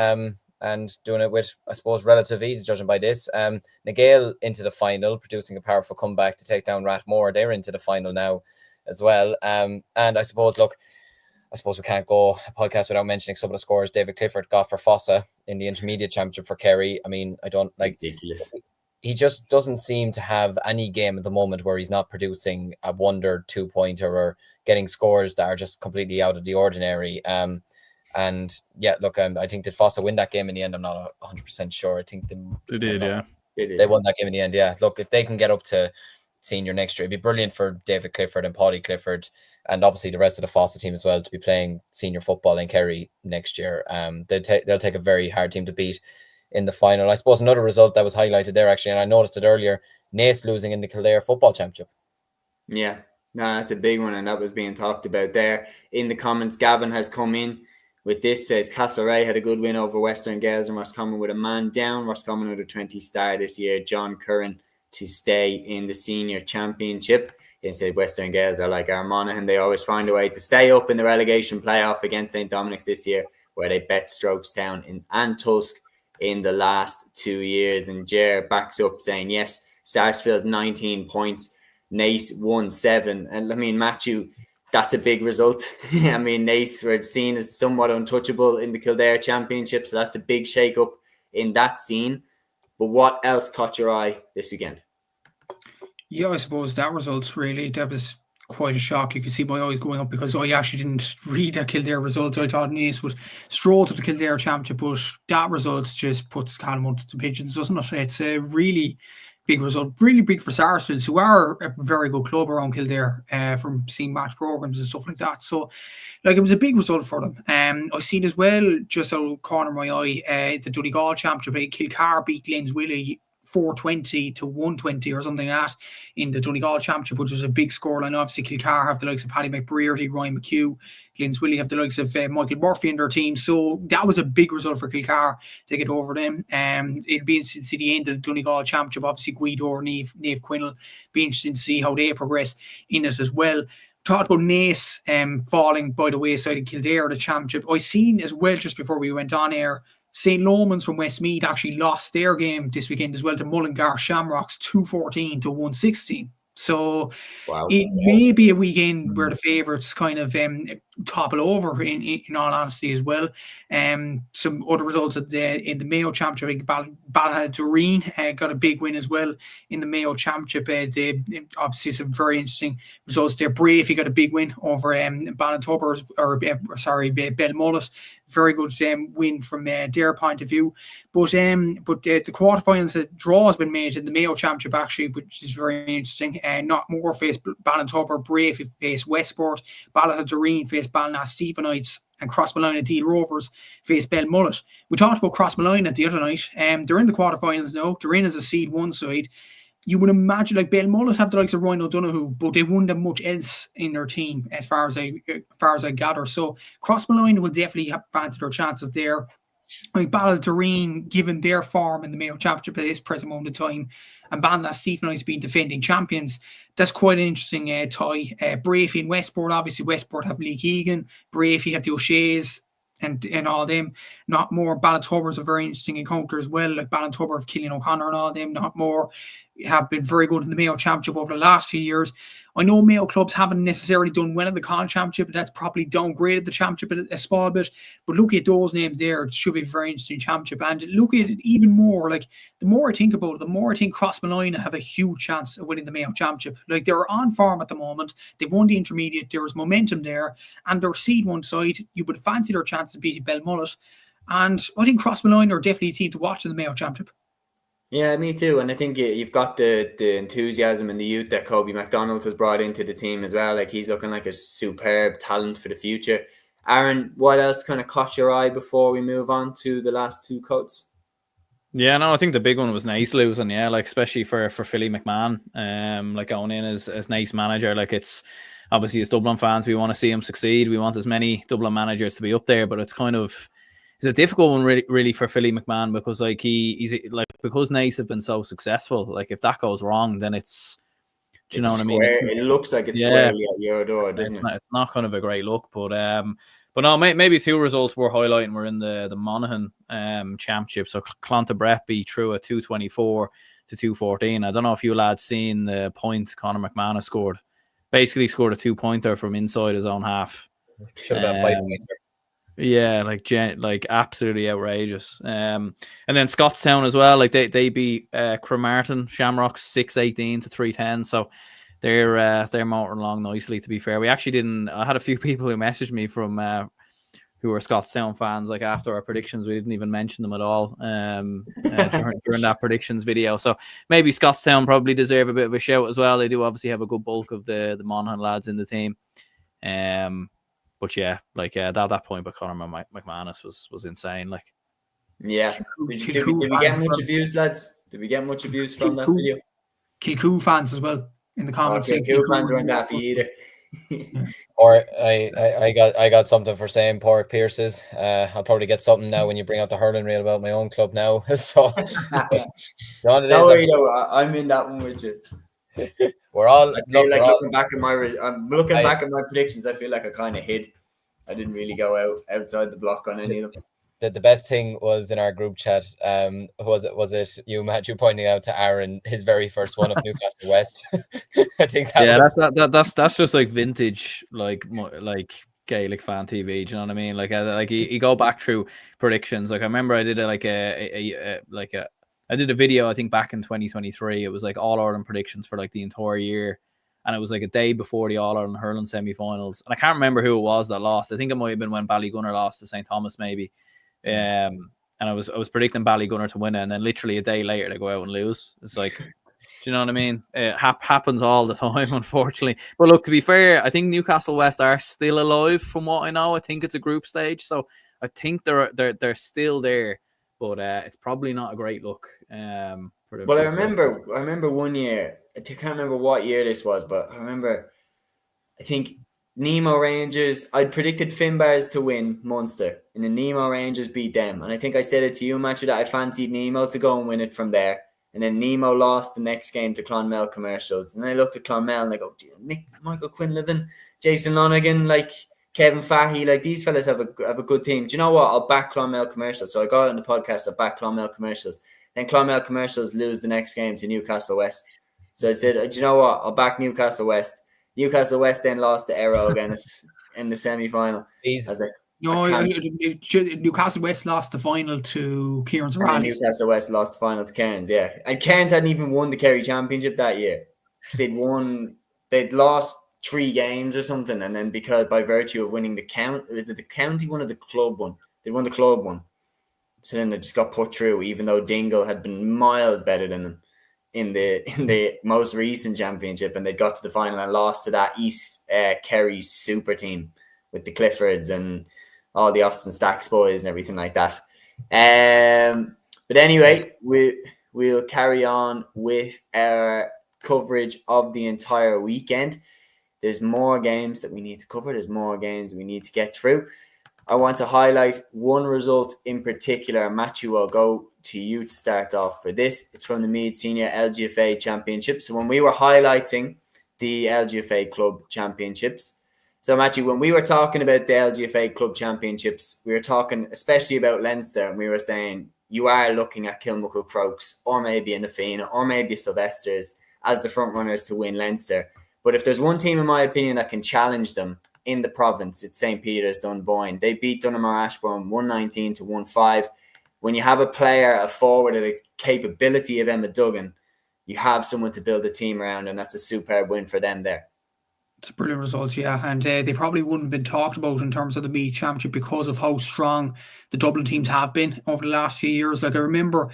[SPEAKER 2] and doing it with, I suppose, relative ease, judging by this. Na Gael into the final, producing a powerful comeback to take down Rathmore. They're into the final now as well. And I suppose we can't go a podcast without mentioning some of the scores David Clifford got for Fossa in the Intermediate Championship for Kerry. I mean, I don't like... Ridiculous. He just doesn't seem to have any game at the moment where he's not producing a wonder 2-pointer or getting scores that are just completely out of the ordinary. And yeah, look, I think did Fossa win that game in the end? I'm not 100% sure. I think
[SPEAKER 3] they did, yeah.
[SPEAKER 2] They won that game in the end, yeah. Look, if they can get up to senior next year, it'd be brilliant for David Clifford and Paddy Clifford, and obviously the rest of the Fossa team as well, to be playing senior football in Kerry next year. They'll take a very hard team to beat in the final. I suppose another result that was highlighted there, actually, and I noticed it earlier, Naas losing in the Kildare Football Championship.
[SPEAKER 1] Yeah, no, that's a big one, and that was being talked about there. In the comments, Gavin has come in with this, says Castlereagh had a good win over Western Gaels and Roscommon with a man down. Roscommon under 20 star this year, John Curran, to stay in the senior championship. He said Western Gaels are like our Monaghan. They always find a way to stay up in the relegation playoff against St Dominic's this year, where they bet Strokestown and Tusk in the last 2 years. And Jer backs up saying, yes, Sarsfield's 19 points Naas won 7. And I mean, Matthew, that's a big result. I mean, Naas were seen as somewhat untouchable in the Kildare Championship, so that's a big shake-up in that scene. But what else caught your eye this weekend?
[SPEAKER 4] Yeah, I suppose that result really, that was quite a shock. You could see my eyes going up because I actually didn't read that Kildare result. I thought Naas would stroll to the Kildare Championship, but that result just puts Callum to the pigeons, doesn't it? It's a really big result, really big for Sarsfields, who are a very good club around Kildare, from seeing match programs and stuff like that. So, like, it was a big result for them. I seen as well, just out of the corner of my eye, the Donegal Championship, Kilcar beat Glenswilly 420 to 120 or something like that in the Donegal Championship, which was a big scoreline. Obviously, Kilcar have the likes of Paddy McBrearty, Ryan McHugh. Glenswilly have the likes of Michael Murphy in their team. So that was a big result for Kilcar to get over them. It'll be interesting to see the end of the Donegal Championship. Obviously, Guido, Neve Quinnell, be interesting to see how they progress in it as well. Talked about Naas falling by the wayside in Kildare, the championship. I seen as well, just before we went on air, St. Lomans from Westmeath actually lost their game this weekend as well to Mullingar Shamrocks 214 to 116. So it may be a weekend where the favourites kind of topple over, in all honesty, as well. Some other results in the Mayo Championship, Ballacolla got a big win as well in the Mayo Championship. They obviously some very interesting results there. Brave, got a big win over Ballintubber, Belmullet. Very good win from their point of view. But the quarterfinals, the draw has been made in the Mayo Championship, actually, which is very interesting. Knockmore faced Ballintubber, Brave faced Westport, Ballacolla faced Ballinasstephenites, and Crossmolina Deal Rovers faced Belmullet. We talked about Crossmolina the other night. They're in the quarterfinals now. They're in as a seed 1 side. You would imagine, like, Belmullet have the likes of Ryan O'Donoghue, but they wouldn't have much else in their team as far as I gather. So Crossmolina will definitely have fancy their chances there. I mean, Balladureen, given their form in the Mayo Championship at this present moment of time, and Ballinasstephenites being defending champions, that's quite an interesting tie. Bravey and Westport, obviously Westport have Lee Keegan, Bravey have the O'Shea's, and all them. Knockmore, Ballintubber is a very interesting encounter as well. Like Ballintubber of Killian O'Connor and all them. Knockmore have been very good in the Mayo Championship over the last few years. I know Mayo clubs haven't necessarily done well in the Con Championship, and that's probably downgraded the championship a small bit. But look at those names there. It should be a very interesting championship. And look at it even more. Like, the more I think about it, the more I think Crossmolina have a huge chance of winning the Mayo Championship. Like, they're on form at the moment. They won the intermediate. There was momentum there. And they're seed 1 side. You would fancy their chance of beating Belmullet. And I think Crossmolina are definitely a team to watch in the Mayo Championship.
[SPEAKER 1] Yeah, me too. And I think you've got the enthusiasm and the youth that Kobe McDonald has brought into the team as well. Like, he's looking like a superb talent for the future. Aaron, what else kind of caught your eye before we move on to the last 2 coats?
[SPEAKER 3] Yeah, no, I think the big one was Naas losing, like, especially for Philly McMahon, like, going in as Naas manager. Like, it's obviously, as Dublin fans, we want to see him succeed. We want as many Dublin managers to be up there, but it's a difficult one really for Philly McMahon, because like he's like, because Naas have been so successful, like, if that goes wrong, then it's you know what I mean?
[SPEAKER 1] It looks like it's squarely at your door, doesn't it?
[SPEAKER 3] It's not kind of a great look, but no, maybe 2 results we're highlighting were in the Monaghan Championship. So Clontarf beat through a 224 to 214. I don't know if you lads seen the point Conor McManus scored. Basically scored a 2-pointer from inside his own half.
[SPEAKER 2] Should have been a 5-pointer.
[SPEAKER 3] Yeah, like absolutely outrageous. And then Scottstown as well. Like, they beat Cromartin Shamrocks 6-18 to 310. So they're motoring along nicely, to be fair. We actually didn't. I had a few people who messaged me from who were Scottstown fans. Like, after our predictions, we didn't even mention them at all during that predictions video. So maybe Scottstown probably deserve a bit of a shout as well. They do obviously have a good bulk of the Monaghan lads in the team. But yeah, like that point by Conor McManus was insane. Like,
[SPEAKER 1] yeah, did we get much abuse, lads? Did we get much abuse from that video?
[SPEAKER 4] Kilcoo fans as well in the comments.
[SPEAKER 1] Kilcoo fans weren't happy either.
[SPEAKER 2] Or I got something for saying poor Pierces. I'll probably get something now when you bring out the hurling reel about my own club now. So
[SPEAKER 1] don't worry, I'm in that one with you. Looking back at my predictions, I feel like I kind of hid. I didn't really go outside the block on any of them.
[SPEAKER 2] the best thing was in our group chat. Was it you, Matthew, pointing out to Aaron his very first one of Newcastlewest? I think
[SPEAKER 3] that's just like vintage, like Gaelic fan TV. Do you know what I mean? Like you go back through predictions. Like I remember I did I did a video I think back in 2023. It was like All Ireland predictions for like the entire year. And it was like a day before the All Ireland hurling semi-finals. And I can't remember who it was that lost. I think it might have been when Ballygunner lost to St Thomas, maybe. And I was predicting Ballygunner to win it, and then literally a day later they go out and lose. It's like, do you know what I mean? It happens all the time, unfortunately. But look, to be fair, I think Newcastlewest are still alive, from what I know. I think it's a group stage, so I think they're still there. But it's probably not a great look. I
[SPEAKER 1] remember one year. I can't remember what year this was, but I think Nemo Rangers. I'd predicted Finbarrs to win Munster, and the Nemo Rangers beat them. And I think I said it to you, Matthew, that I fancied Nemo to go and win it from there. And then Nemo lost the next game to Clonmel Commercials. And I looked at Clonmel and I go, Michael Quinlivan, Jason Lonergan, like Kevin Fahey, like these fellas have a good team. Do you know what? I'll back Clonmel Commercials. So I got on the podcast, I back Clonmel Commercials. Then Clonmel Commercials lose the next game to Newcastlewest. So I said, do you know what? I'll back Newcastlewest. Newcastlewest then lost to Arrow again in the semi-final. I was like,
[SPEAKER 4] Newcastlewest lost the final to Kierans.
[SPEAKER 1] Newcastlewest lost the final to Cairns, yeah. And Cairns hadn't even won the Kerry Championship that year. They'd lost 3 games or something, and then because by virtue of winning the was it the county one or the club one? They won the club one. So then they just got put through, even though Dingle had been miles better than them in the most recent championship, and they got to the final and lost to that East Kerry super team with the Cliffords and all the Austin Stacks boys and everything like that. But anyway, we'll carry on with our coverage of the entire weekend. There's more games that we need to cover. There's more games we need to get through. I want to highlight one result in particular. Matthew, I'll go to you to start off for this. It's from the Meath Senior LGFA Championship. So when we were highlighting the LGFA Club Championships, so Matthew, when we were talking about the LGFA Club Championships, we were talking especially about Leinster, and we were saying you are looking at Kilmuckle Crokes or maybe a Nafina or maybe Sylvester's as the front runners to win Leinster. But if there's one team, in my opinion, that can challenge them in the province, it's St. Peter's Dunboyne. They beat Dunmore Ashbourne 119 to 1-5. When you have a player, a forward of the capability of Emma Duggan, you have someone to build a team around, and that's a superb win for them there.
[SPEAKER 4] It's a brilliant result, yeah. And they probably wouldn't have been talked about in terms of the Meath Championship because of how strong the Dublin teams have been over the last few years. Like I remember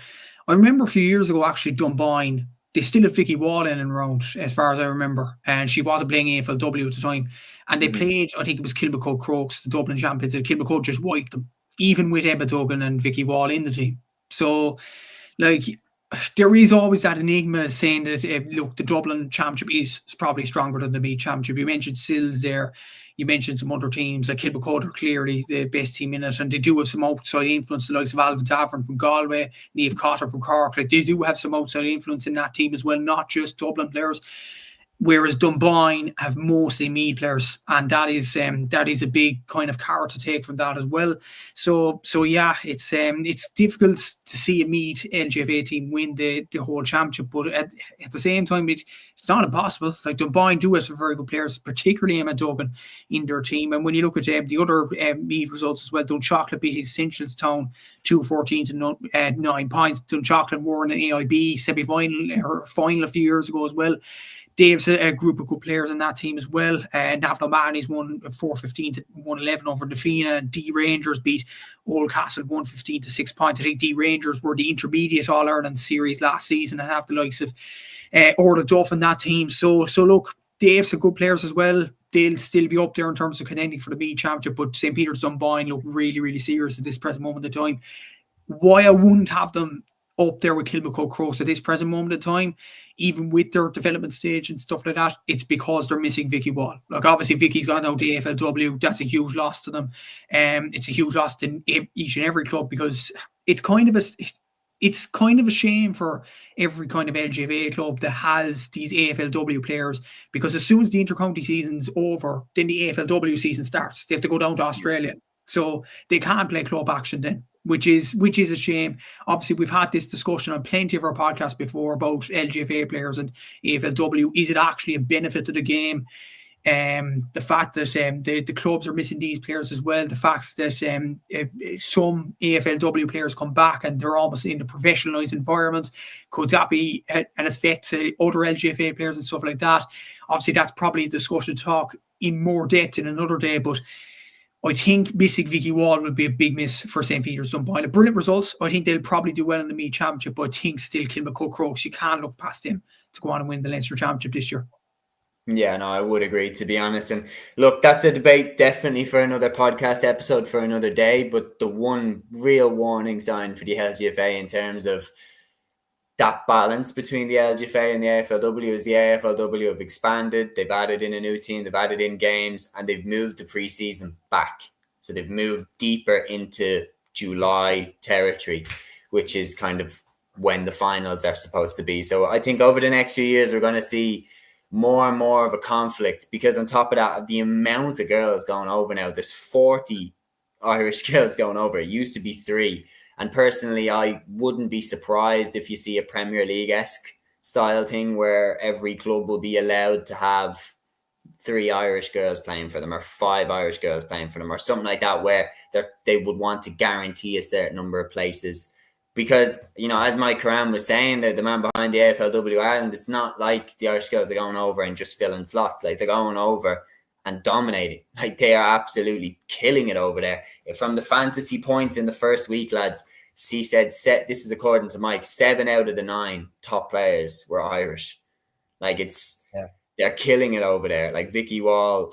[SPEAKER 4] a few years ago, actually, Dunboyne, they still had Vicky Wall in and round, as far as I remember. And she wasn't playing AFLW at the time. And they played, I think it was Kilmacoe Crokes, the Dublin champions, and Kilmacoe just wiped them, even with Emma Duggan and Vicky Wall in the team. So, like, there is always that enigma saying that, look, the Dublin Championship is probably stronger than the Meath Championship. You mentioned Sills there. You mentioned some other teams, like Kilmacoe are clearly the best team in it, and they do have some outside influence, the likes of Alvin Davern from Galway, Niamh Cotter from Cork. Like, they do have some outside influence in that team as well, not just Dublin players. Whereas Dunboyne have mostly Meath players, and that is a big kind of carrot to take from that as well. So yeah, it's difficult to see a Meath LGFA team win the whole championship, but at the same time, it's not impossible. Like Dunboyne do have some very good players, particularly Emma Duggan in their team. And when you look at the other Meath results as well, Dunshaughlin beat Cinchinstown 2-14 to 9 points. Dunshaughlin were in an AIB semi-final or final a few years ago as well. Dave's a group of good players in that team as well. Navan O'Mahony's won 4-15 to 111 over Nafina. D Rangers beat Oldcastle 115 to 6 points. I think D Rangers were the intermediate All-Ireland series last season and have the likes of Orla Duff in that team. So look, Dave's some good players as well. They'll still be up there in terms of contending for the Meath Championship, but St. Peter's Dunboyne look really, really serious at this present moment in time. Why I wouldn't have them up there with Kilmacoe Crokes at this present moment in time, even with their development stage and stuff like that, it's because they're missing Vicky Wall. Like, obviously, Vicky's gone down to AFLW. That's a huge loss to them. It's a huge loss to each and every club, because it's kind of a shame for every kind of LGFA club that has these AFLW players, because as soon as the intercounty season's over, then the AFLW season starts. They have to go down to Australia. So they can't play club action then. which is a shame. Obviously, we've had this discussion on plenty of our podcasts before about LGFA players and AFLW. Is it actually a benefit to the game? The fact that the clubs are missing these players as well, the fact that some AFLW players come back and they're almost in a professionalised environment, could that be an effect to other LGFA players and stuff like that? Obviously, that's probably a discussion to talk in more depth in another day, but I think missing Vicky Wall will be a big miss for St. Peter's Dunboyne. Brilliant results. I think they'll probably do well in the Meath Championship, but I think still Kilmacud Crokes, you can't look past him to go on and win the Leinster Championship this year.
[SPEAKER 1] Yeah, no, I would agree, to be honest. And look, that's a debate definitely for another podcast episode for another day. But the one real warning sign for the LGFA in terms of that balance between the LGFA and the AFLW is the AFLW have expanded. They've added in a new team, they've added in games, and they've moved the preseason back. So they've moved deeper into July territory, which is kind of when the finals are supposed to be. So I think over the next few years, we're going to see more and more of a conflict, because on top of that, the amount of girls going over now, there's 40 Irish girls going over. It used to be 3. And personally, I wouldn't be surprised if you see a Premier League-esque style thing where every club will be allowed to have 3 Irish girls playing for them or 5 Irish girls playing for them or something like that, where they would want to guarantee a certain number of places. Because, you know, as Mike Curran was saying, the man behind the AFLW Ireland, it's not like the Irish girls are going over and just filling slots. Like, they're going over and dominating. Like, they are absolutely killing it over there. From the fantasy points in the first week, lads, he said, this is according to Mike, 7 out of the 9 top players were Irish. Like, they're killing it over there. Like, Vicky Wall,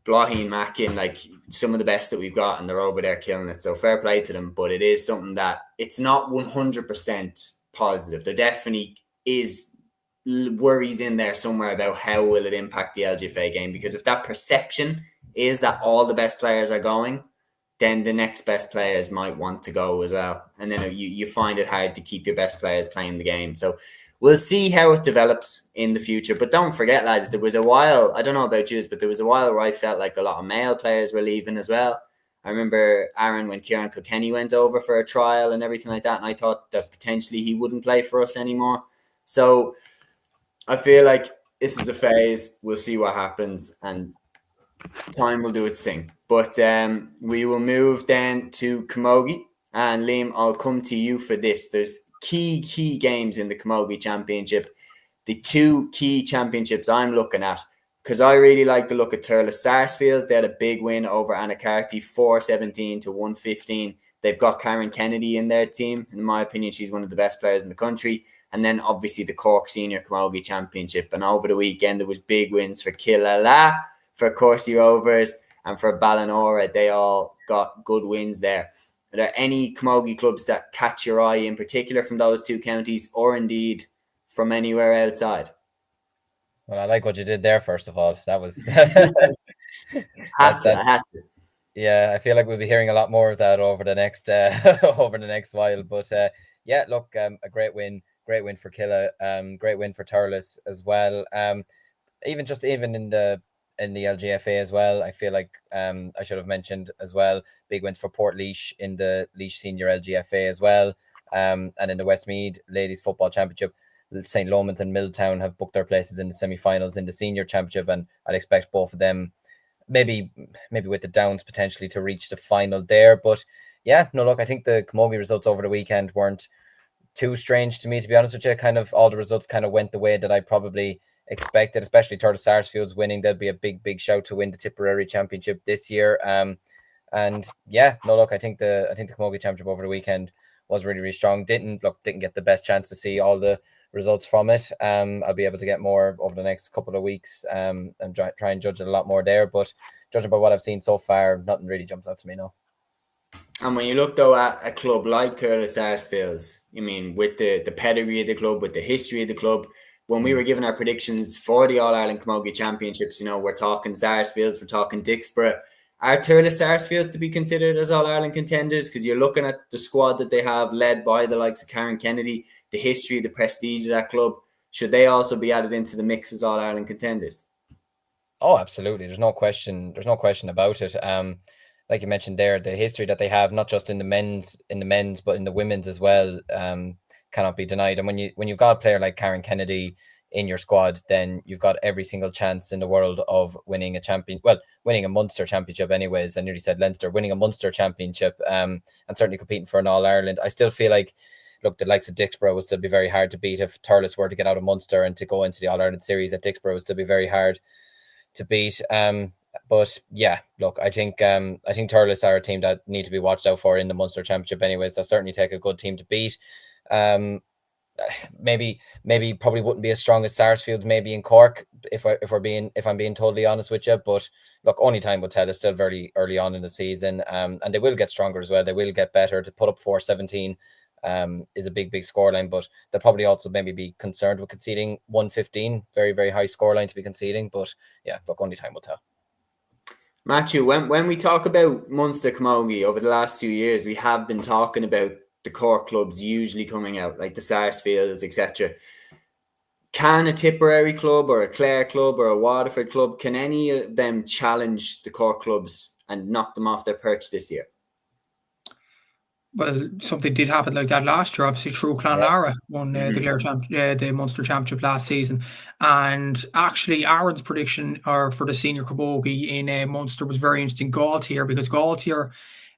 [SPEAKER 1] Blahin Mackin, like some of the best that we've got, and they're over there killing it. So fair play to them, but it is something that it's not 100% positive. There definitely is worries in there somewhere about how will it impact the LGFA game, because if that perception is that all the best players are going, then the next best players might want to go as well. And then you find it hard to keep your best players playing the game. So we'll see how it develops in the future. But don't forget, lads, there was a while, I don't know about you, but there was a while where I felt like a lot of male players were leaving as well. I remember Aaron, when Kieran Kilkenny went over for a trial and everything like that, and I thought that potentially he wouldn't play for us anymore. So I feel like this is a phase. We'll see what happens, and time will do its thing. But we will move then to Camogie. And Liam, I'll come to you for this. There's key games in the Camogie Championship. The 2 key championships I'm looking at, because I really like the look at Turles Sarsfields. They had a big win over Annaghdown, 4-17 to 115. They've got Karen Kennedy in their team. In my opinion, she's one of the best players in the country. And then obviously the Cork Senior Camogie Championship. And over the weekend, there was big wins for Killala, for Corsi Rovers, and for Ballinora. They all got good wins there. Are there any Camogie clubs that catch your eye in particular from those 2 counties, or indeed from anywhere outside?
[SPEAKER 2] Well, I like what you did there, first of all. That was...
[SPEAKER 1] I had to.
[SPEAKER 2] Yeah, I feel like we'll be hearing a lot more of that over the next while. But yeah, look, a great win for Killa, great win for Turles as well. Even in the LGFA as well, I feel like I should have mentioned as well, big wins for Port Leash in the Leash Senior LGFA as well, and in the Westmead Ladies Football Championship, St Lomans and Milltown have booked their places in the semi-finals in the Senior Championship, and I'd expect both of them, maybe with the Downs potentially, to reach the final there. But yeah, no, look, I think the Camogie results over the weekend weren't too strange to me, to be honest with you. Kind of all the results kind of went the way that I probably expected, especially Turles Sarsfields winning. There'll be a big shout to win the Tipperary Championship this year. And yeah, no, look, I think the Camogie Championship over the weekend was really, really strong. Didn't get the best chance to see all the results from it. I'll be able to get more over the next couple of weeks and try and judge it a lot more there. But judging by what I've seen so far, nothing really jumps out to me now.
[SPEAKER 1] And when you look, though, at a club like Turles Sarsfields, I mean, with the pedigree of the club, with the history of the club, when we were giving our predictions for the All-Ireland Camogie Championships, you know, we're talking Sarsfields, we're talking Dixborough. Are Turles Sarsfields to be considered as All-Ireland contenders? Because you're looking at the squad that they have, led by the likes of Karen Kennedy, the history, the prestige of that club. Should they also be added into the mix as All-Ireland contenders?
[SPEAKER 2] Oh, absolutely. There's no question about it. like you mentioned there, the history that they have, not just in the men's, but in the women's as well, cannot be denied. And when you've got a player like Karen Kennedy in your squad, then you've got every single chance in the world of winning winning a Munster championship anyways. I nearly said Leinster, winning a Munster championship, and certainly competing for an All-Ireland. I still feel like, look, the likes of Dicksboro will still be very hard to beat. If Thurles were to get out of Munster and to go into the All-Ireland series at Dicksboro, will still be very hard to beat. But yeah, look, I think Thurles are a team that need to be watched out for in the Munster Championship anyways. They'll certainly take a good team to beat. Maybe probably wouldn't be as strong as Sarsfield maybe in Cork, if I'm being totally honest with you. But look, only time will tell. It's still very early on in the season, and they will get stronger as well. They will get better. To put up 417 is a big scoreline, but they'll probably also maybe be concerned with conceding 115. Very, very high scoreline to be conceding. But yeah, look, only time will tell.
[SPEAKER 1] Matthew, when we talk about Munster Camogie over the last 2 years, we have been talking about the core clubs usually coming out, like the Sarsfields, etc. Can a Tipperary club or a Clare club or a Waterford club, can any of them challenge the core clubs and knock them off their perch this year?
[SPEAKER 4] Well, something did happen like that last year. Obviously, True Clonlara won the Munster Championship last season. And actually, Aaron's prediction for the senior camogie in Munster was very interesting. Galtier, because Galtier,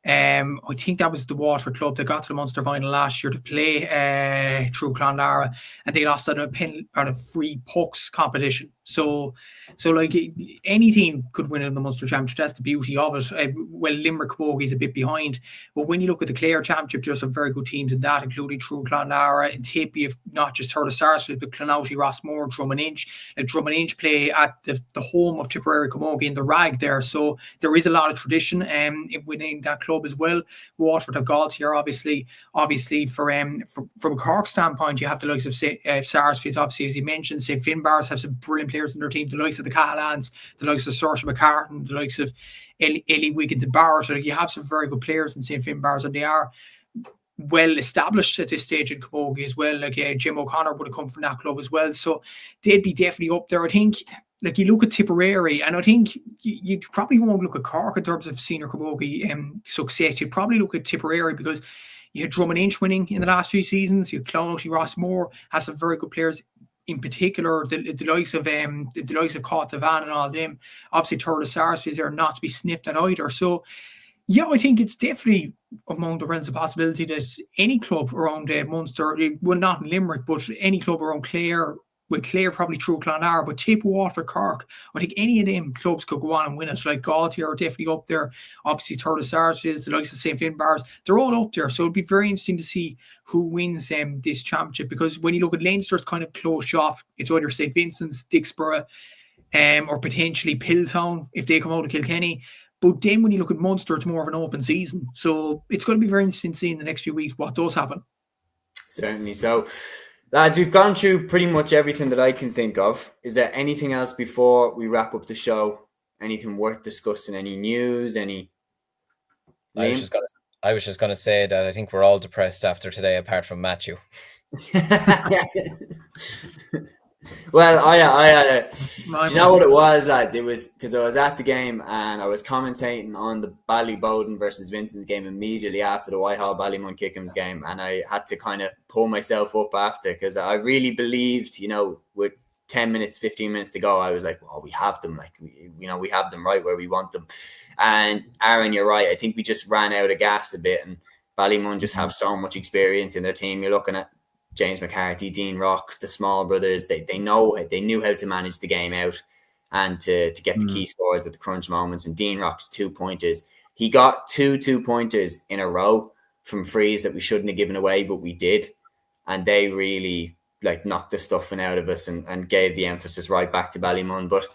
[SPEAKER 4] I think that was the Waterford club that got to the Munster final last year to play True Clonlara, and they lost on a free pucks competition. So like any team could win in the Munster Championship. That's the beauty of it. Well, Limerick Camogie is a bit behind, but when you look at the Clare Championship, there's some very good teams in that, including True Clonlara and Tip. You've not just heard of Sarsfield, but Clonoughty, Rossmore, Drum and Inch. Drum and Inch play at the home of Tipperary Camogie in the Rag there. So there is a lot of tradition within that club as well. Waterford have Galtier, obviously from a Cork standpoint, you have the likes of Sarsfields, obviously, as you mentioned. St Finbarrs have some brilliant players in their team, the likes of the Callans, the likes of Saoirse McCartan, the likes of Ellie Wiggins and Barr. So you have some very good players in St Finbarrs, and they are well established at this stage in camogie as well. Like Jim O'Connor would have come from that club as well, so they'd be definitely up there. I think, like, you look at Tipperary, and I think you probably won't look at Cork in terms of senior camogie success. You'd probably look at Tipperary because you had Drum and Inch winning in the last few seasons. You had Clough, Rossmore has some very good players. In particular, the likes of Caught Devan and all them. Obviously, Thurles Sarsfields are not to be sniffed at either. So, yeah, I think it's definitely among the realms of possibility that any club around Munster, well, not in Limerick, but any club around Clare, with Clare probably True Clonlara, but Tip, Waterford, Cork, I think any of them clubs could go on and win it. Like Galtier are definitely up there. Obviously, Thurles Sarsfields, the likes of St Finbarrs, they're all up there. So it'd be very interesting to see who wins this championship, because when you look at Leinster, it's kind of close shop. It's either St Vincent's, Dicksboro, or potentially Pilltown if they come out of Kilkenny. But then when you look at Munster, it's more of an open season. So it's going to be very interesting to see in the next few weeks what does happen.
[SPEAKER 1] Certainly so. Lads, we've gone through pretty much everything that I can think of. Is there anything else before we wrap up the show? Anything worth discussing? Any news? I
[SPEAKER 2] was just gonna say that I think we're all depressed after today, apart from Matthew.
[SPEAKER 1] Well, I had do you know what it was, lads? It was because I was at the game and I was commentating on the Ballybowden versus Vincent's game immediately after the Whitehall Ballymun Kickham's game, and I had to kind of pull myself up after, because I really believed, with 10 minutes, 15 minutes to go, I was like, well, we have them, we have them right where we want them. And Aaron, you're right. I think we just ran out of gas a bit, and Ballymun just have so much experience in their team. You're looking at James McCarthy, Dean Rock, the small brothers. They knew how to manage the game out and to get the key scores at the crunch moments. And Dean Rock's 2-pointers, he got two 2-pointers in a row from frees that we shouldn't have given away, but we did. And they really knocked the stuffing out of us and gave the emphasis right back to Ballymun. But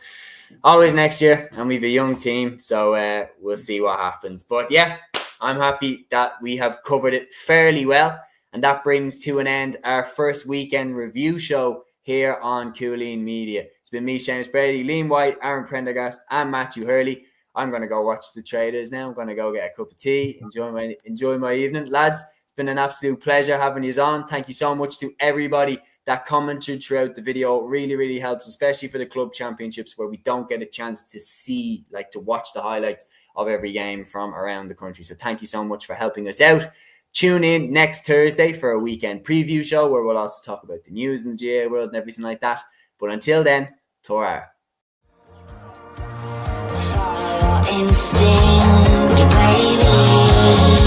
[SPEAKER 1] always next year, and we've a young team, so we'll see what happens. But yeah, I'm happy that we have covered it fairly well. And that brings to an end our first weekend review show here on Cúilín Media. It's been me, Seamus Brady, Liam White, Aaron Prendergast, and Matthew Hurley. I'm going to go watch the Traders now. I'm going to go get a cup of tea, enjoy my evening. Lads, been an absolute pleasure having you on. Thank you so much to everybody that commented throughout the video. It really, really helps, especially for the club championships where we don't get a chance to see, like to watch the highlights of every game from around the country. So thank you so much for helping us out. Tune in next Thursday for a weekend preview show where we'll also talk about the news in the GA world and everything like that. But until then, Torah.
[SPEAKER 5] Follow your instinct, baby.